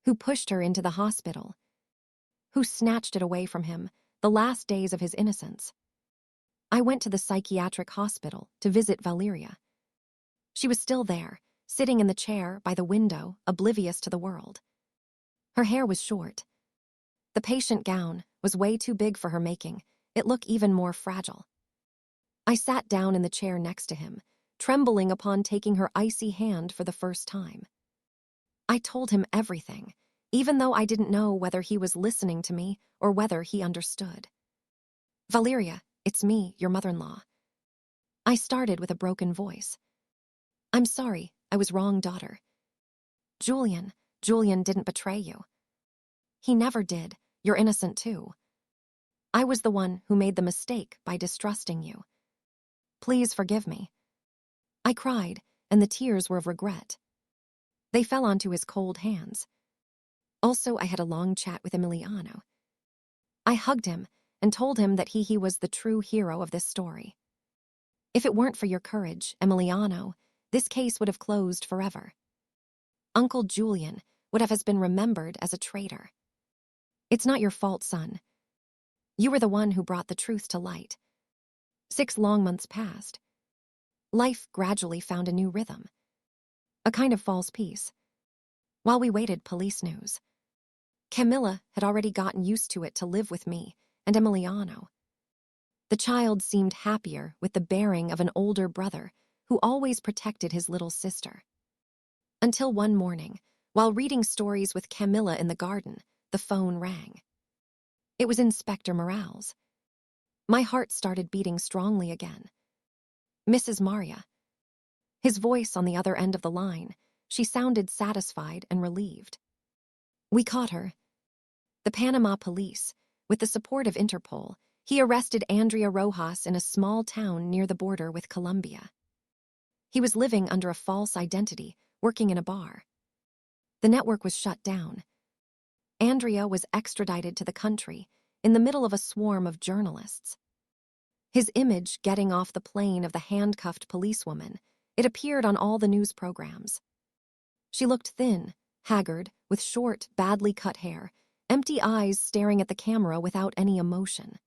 Who pushed her into the hospital? Who snatched it away from him, the last days of his innocence? I went to the psychiatric hospital to visit Valeria. She was still there, sitting in the chair by the window, oblivious to the world. Her hair was short. The patient gown was way too big for her making. It looked even more fragile. I sat down in the chair next to him, trembling upon taking her icy hand for the first time. I told him everything, even though I didn't know whether he was listening to me or whether he understood. "Valeria, it's me, your mother-in-law." I started with a broken voice. "I'm sorry, I was wrong, daughter. Julian didn't betray you. He never did. You're innocent too. I was the one who made the mistake by distrusting you. Please forgive me." I cried, and the tears were of regret. They fell onto his cold hands. Also, I had a long chat with Emiliano. I hugged him and told him that he was the true hero of this story. If it weren't for your courage, Emiliano, this case would have closed forever. Uncle Julian would have been remembered as a traitor. It's not your fault, son. You were the one who brought the truth to light. 6 long months passed. Life gradually found a new rhythm. A kind of false peace. While we waited police news. Camilla had already gotten used to it to live with me and Emiliano. The child seemed happier with the bearing of an older brother who always protected his little sister. Until one morning, while reading stories with Camilla in the garden, the phone rang. It was Inspector Morales. My heart started beating strongly again. "Mrs. Maria." His voice on the other end of the line, she sounded satisfied and relieved. "We caught her. The Panama police, with the support of Interpol, he arrested Andrea Rojas in a small town near the border with Colombia. He was living under a false identity, working in a bar. The network was shut down. Andrea was extradited to the country in the middle of a swarm of journalists. His image getting off the plane of the handcuffed policewoman, it appeared on all the news programs. She looked thin, haggard, with short, badly cut hair, empty eyes staring at the camera without any emotion.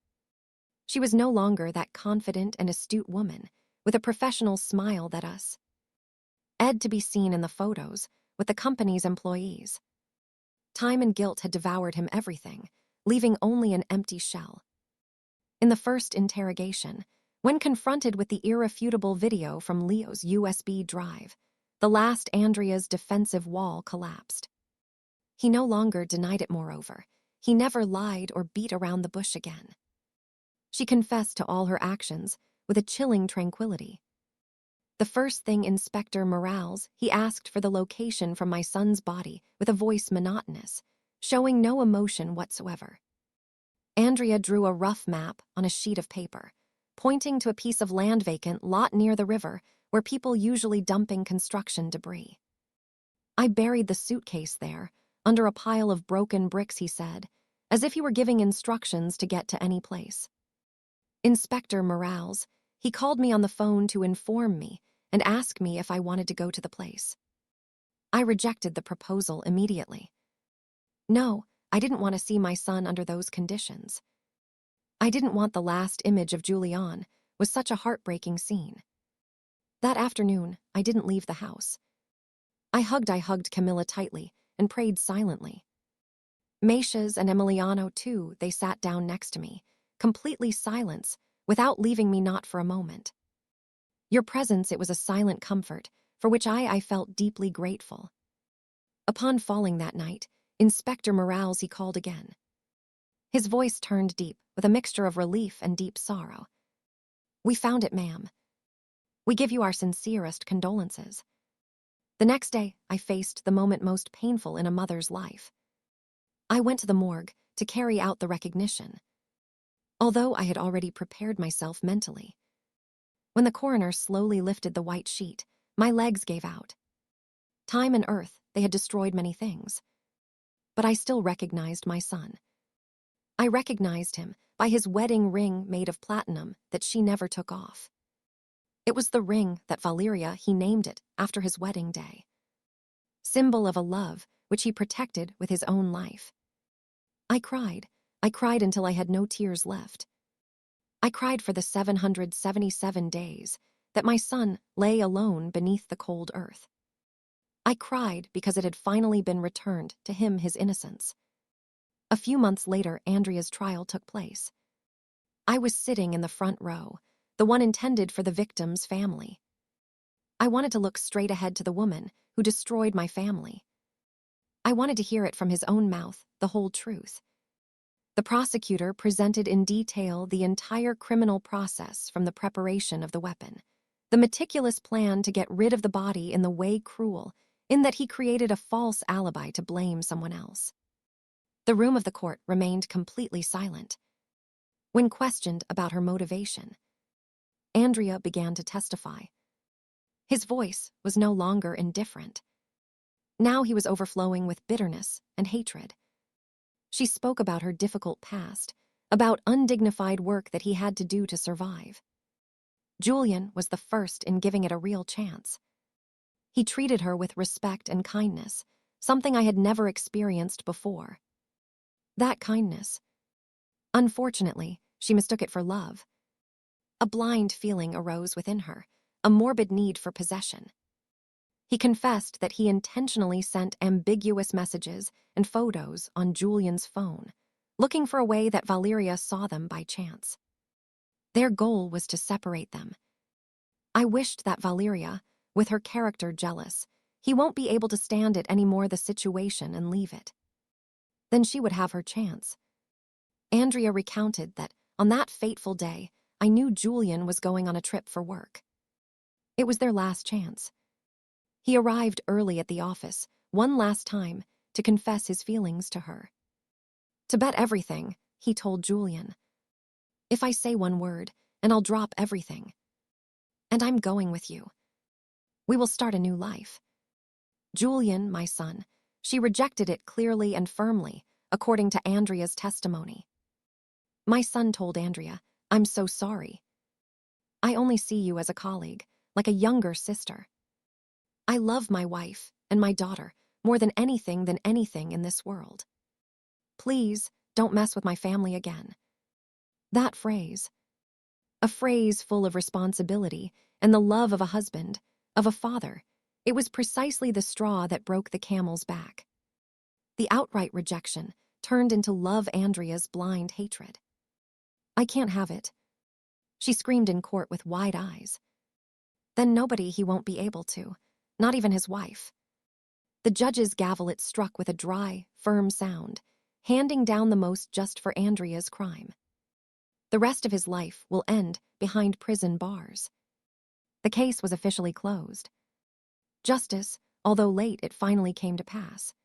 She was no longer that confident and astute woman, with a professional smile at us. Ed to be seen in the photos, with the company's employees. Time and guilt had devoured him everything, leaving only an empty shell. In the first interrogation, when confronted with the irrefutable video from Leo's USB drive, the last Andrea's defensive wall collapsed. He no longer denied it, moreover. He never lied or beat around the bush again. She confessed to all her actions with a chilling tranquility. The first thing Inspector Morales, he asked for the location from my son's body with a voice monotonous, showing no emotion whatsoever. Andrea drew a rough map on a sheet of paper, pointing to a piece of land vacant lot near the river where people usually dumping construction debris. "I buried the suitcase there, under a pile of broken bricks," he said, as if he were giving instructions to get to any place. Inspector Morales, he called me on the phone to inform me and ask me if I wanted to go to the place. I rejected the proposal immediately. No, I didn't want to see my son under those conditions. I didn't want the last image of Julian was such a heartbreaking scene. That afternoon, I didn't leave the house. I hugged Camilla tightly and prayed silently. Macias and Emiliano, too, they sat down next to me, completely silence, without leaving me not for a moment. Your presence, it was a silent comfort, for which I felt deeply grateful. Upon falling that night, Inspector Morales, he called again. His voice turned deep, with a mixture of relief and deep sorrow. "We found it, ma'am. We give you our sincerest condolences." The next day, I faced the moment most painful in a mother's life. I went to the morgue to carry out the recognition, although I had already prepared myself mentally. When the coroner slowly lifted the white sheet, my legs gave out. Time and earth, they had destroyed many things. But I still recognized my son. I recognized him by his wedding ring made of platinum that she never took off. It was the ring that Valeria, he named it after his wedding day. Symbol of a love which he protected with his own life. I cried until I had no tears left. I cried for the 777 days that my son lay alone beneath the cold earth. I cried because it had finally been returned to him his innocence. A few months later, Andrea's trial took place. I was sitting in the front row, the one intended for the victim's family. I wanted to look straight ahead to the woman who destroyed my family. I wanted to hear it from his own mouth, the whole truth. The prosecutor presented in detail the entire criminal process from the preparation of the weapon, the meticulous plan to get rid of the body in the way cruel, in that he created a false alibi to blame someone else. The room of the court remained completely silent. When questioned about her motivation, Andrea began to testify. His voice was no longer indifferent. Now he was overflowing with bitterness and hatred. She spoke about her difficult past, about undignified work that he had to do to survive. Julian was the first in giving it a real chance. He treated her with respect and kindness, something I had never experienced before. That kindness. Unfortunately, she mistook it for love. A blind feeling arose within her, a morbid need for possession. He confessed that he intentionally sent ambiguous messages and photos on Julian's phone, looking for a way that Valeria saw them by chance. Their goal was to separate them. I wished that Valeria, with her character jealous, he won't be able to stand it anymore, the situation, and leave it. Then she would have her chance. Andrea recounted that on that fateful day, I knew Julian was going on a trip for work. It was their last chance. He arrived early at the office, one last time, to confess his feelings to her. To bet everything, he told Julian. "If I say one word, and I'll drop everything. And I'm going with you. We will start a new life." Julian, my son, she rejected it clearly and firmly, according to Andrea's testimony. My son told Andrea, "I'm so sorry. I only see you as a colleague, like a younger sister. I love my wife and my daughter more than anything in this world. Please, don't mess with my family again." That phrase, a phrase full of responsibility and the love of a husband, of a father, it was precisely the straw that broke the camel's back. The outright rejection turned into love, Andrea's blind hatred. "I can't have it," she screamed in court with wide eyes. "Then nobody, he won't be able to, not even his wife." The judge's gavel, it struck with a dry, firm sound, handing down the most just for Andrea's crime. The rest of his life will end behind prison bars. The case was officially closed. Justice, although late, it finally came to pass.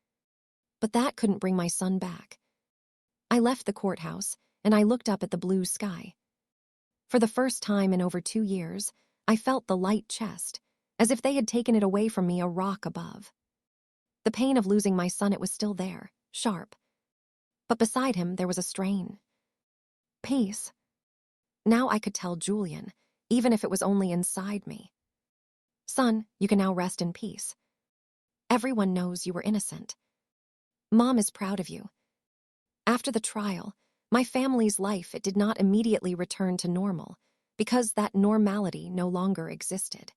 But that couldn't bring my son back. I left the courthouse, and I looked up at the blue sky. For the first time in over 2 years, I felt the light chest, as if they had taken it away from me, a rock above. The pain of losing my son, it was still there, sharp. But beside him, there was a strain. Peace. Now I could tell Julian, even if it was only inside me. "Son, you can now rest in peace. Everyone knows you were innocent. Mom is proud of you." After the trial, My family's life, it did not immediately return to normal because that normality no longer existed.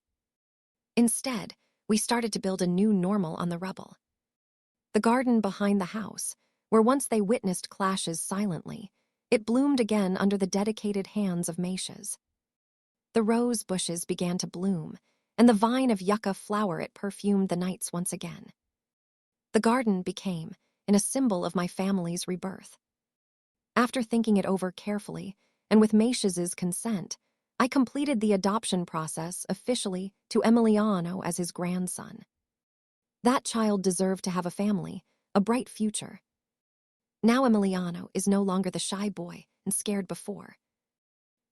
Instead, we started to build a new normal on the rubble. The garden behind the house, where once they witnessed clashes silently, it bloomed again under the dedicated hands of Maishes. The rose bushes began to bloom, and the vine of yucca flower it perfumed the nights once again. The garden became a symbol of my family's rebirth. After thinking it over carefully, and with Maish's consent, I completed the adoption process officially to Emiliano as his grandson. That child deserved to have a family, a bright future. Now Emiliano is no longer the shy boy and scared before.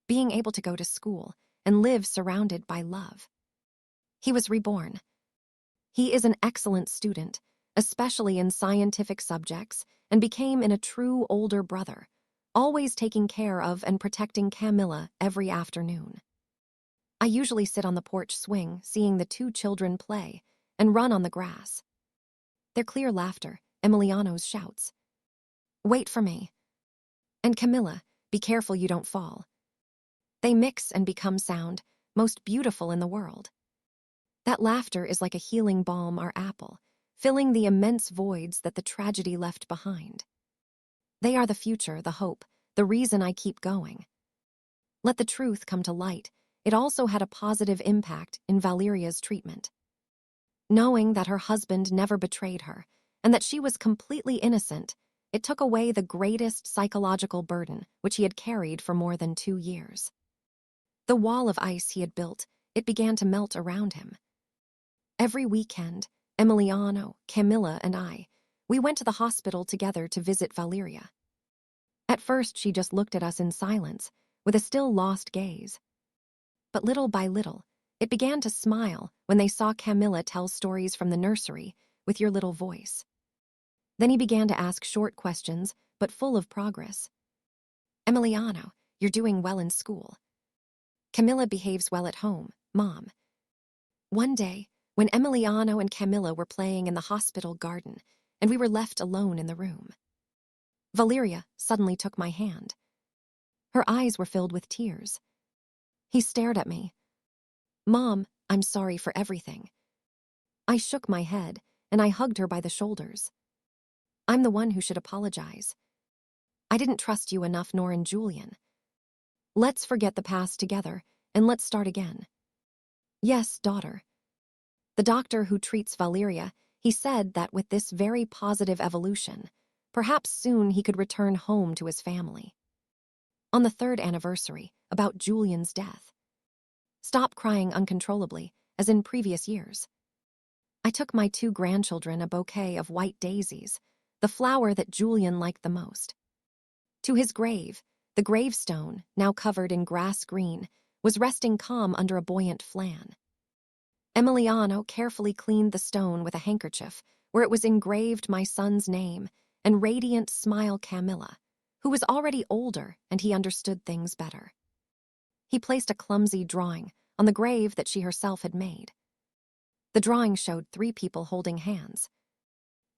Being able to go to school and live surrounded by love. He was reborn. He is an excellent student, especially in scientific subjects, and became a true older brother, always taking care of and protecting Camilla every afternoon. I usually sit on the porch swing, seeing the two children play and run on the grass. Their clear laughter, Emiliano's shouts. "Wait for me." And Camilla, "Be careful you don't fall." They mix and become sound, most beautiful in the world. That laughter is like a healing balm or apple, filling the immense voids that the tragedy left behind. They are the future, the hope, the reason I keep going. Let the truth come to light. It also had a positive impact in Valeria's treatment. Knowing that her husband never betrayed her, and that she was completely innocent, it took away the greatest psychological burden which he had carried for more than 2 years. The wall of ice he had built, it began to melt around him. Every weekend, Emiliano, Camilla, and I, we went to the hospital together to visit Valeria. At first, she just looked at us in silence, with a still lost gaze. But little by little, it began to smile when they saw Camilla tell stories from the nursery with your little voice. Then he began to ask short questions, but full of progress. "Emiliano, you're doing well in school. Camilla behaves well at home, Mom." One day, when Emiliano and Camilla were playing in the hospital garden, and we were left alone in the room, Valeria suddenly took my hand. Her eyes were filled with tears. He stared at me. "Mom, I'm sorry for everything." I shook my head, and I hugged her by the shoulders. "I'm the one who should apologize. I didn't trust you enough, nor in Julian. Let's forget the past together, and let's start again." "Yes, daughter." The doctor who treats Valeria, he said that with this very positive evolution, perhaps soon he could return home to his family. On the 3rd anniversary, about Julian's death. Stop crying uncontrollably, as in previous years. I took my 2 grandchildren a bouquet of white daisies, the flower that Julian liked the most. To his grave, the gravestone, now covered in grass green, was resting calm under a buoyant flan. Emiliano carefully cleaned the stone with a handkerchief, where it was engraved my son's name and radiant smile Camilla, who was already older and he understood things better. He placed a clumsy drawing on the grave that she herself had made. The drawing showed 3 people holding hands.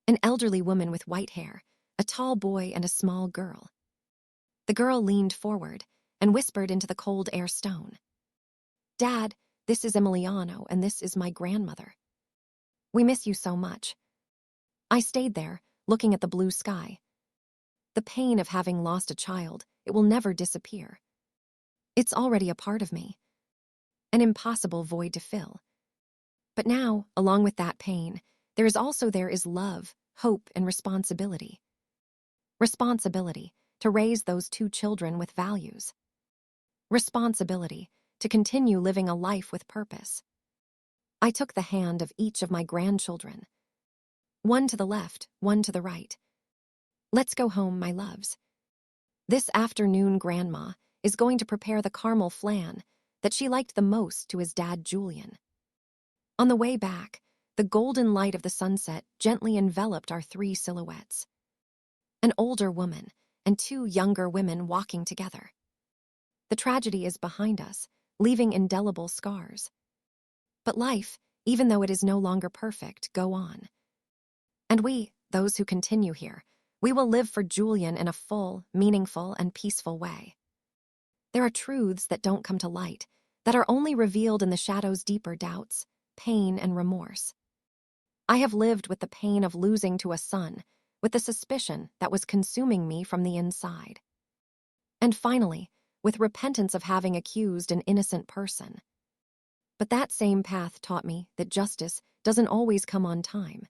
An elderly woman with white hair, a tall boy, and a small girl. The girl leaned forward and whispered into the cold air stone. "Dad, this is Emiliano, and this is my grandmother. We miss you so much." I stayed there, looking at the blue sky. The pain of having lost a child, it will never disappear. It's already a part of me. An impossible void to fill. But now, along with that pain, there is love, hope, and responsibility. Responsibility to raise those 2 children with values. Responsibility to continue living a life with purpose. I took the hand of each of my grandchildren. One to the left, one to the right. "Let's go home, my loves. This afternoon, Grandma is going to prepare the caramel flan that she liked the most to his dad, Julian." On the way back, the golden light of the sunset gently enveloped our 3 silhouettes. An older woman and 2 younger women walking together. The tragedy is behind us, leaving indelible scars. But life, even though it is no longer perfect, go on. And we, those who continue here, We will live for Julian in a full, meaningful, and peaceful way. There are truths that don't come to light, that are only revealed in the shadow's deeper doubts, pain, and remorse. I have lived with the pain of losing to a son, with the suspicion that was consuming me from the inside. And finally, with repentance of having accused an innocent person. But that same path taught me that justice doesn't always come on time.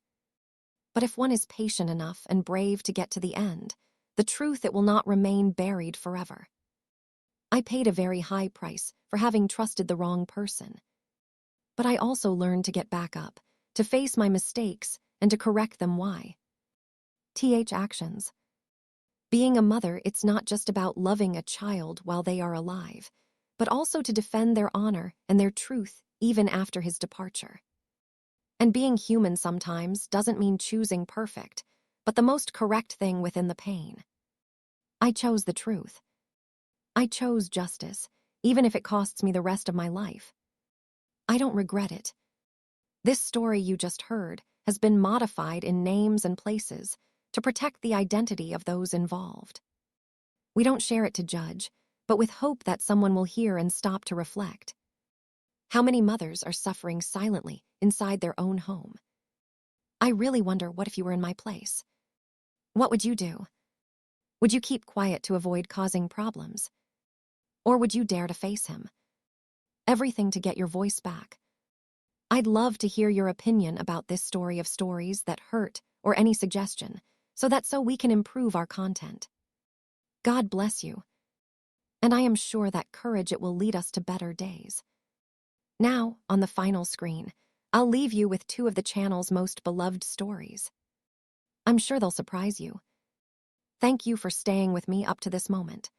But if one is patient enough and brave to get to the end, the truth it will not remain buried forever. I paid a very high price for having trusted the wrong person. But I also learned to get back up, to face my mistakes, and to correct them. Why? Actions. Being a mother, it's not just about loving a child while they are alive, but also to defend their honor and their truth even after his departure. And being human sometimes doesn't mean choosing perfect, but the most correct thing within the pain. I chose the truth. I chose justice, even if it costs me the rest of my life. I don't regret it. This story you just heard has been modified in names and places to protect the identity of those involved. We don't share it to judge, but with hope that someone will hear and stop to reflect. How many mothers are suffering silently inside their own home? I really wonder, what if you were in my place? What would you do? Would you keep quiet to avoid causing problems? Or would you dare to face him? Everything to get your voice back. I'd love to hear your opinion about this story of stories that hurt, or any suggestion, so we can improve our content. God bless you. And I am sure that courage it will lead us to better days. Now, on the final screen, I'll leave you with two of the channel's most beloved stories. I'm sure they'll surprise you. Thank you for staying with me up to this moment.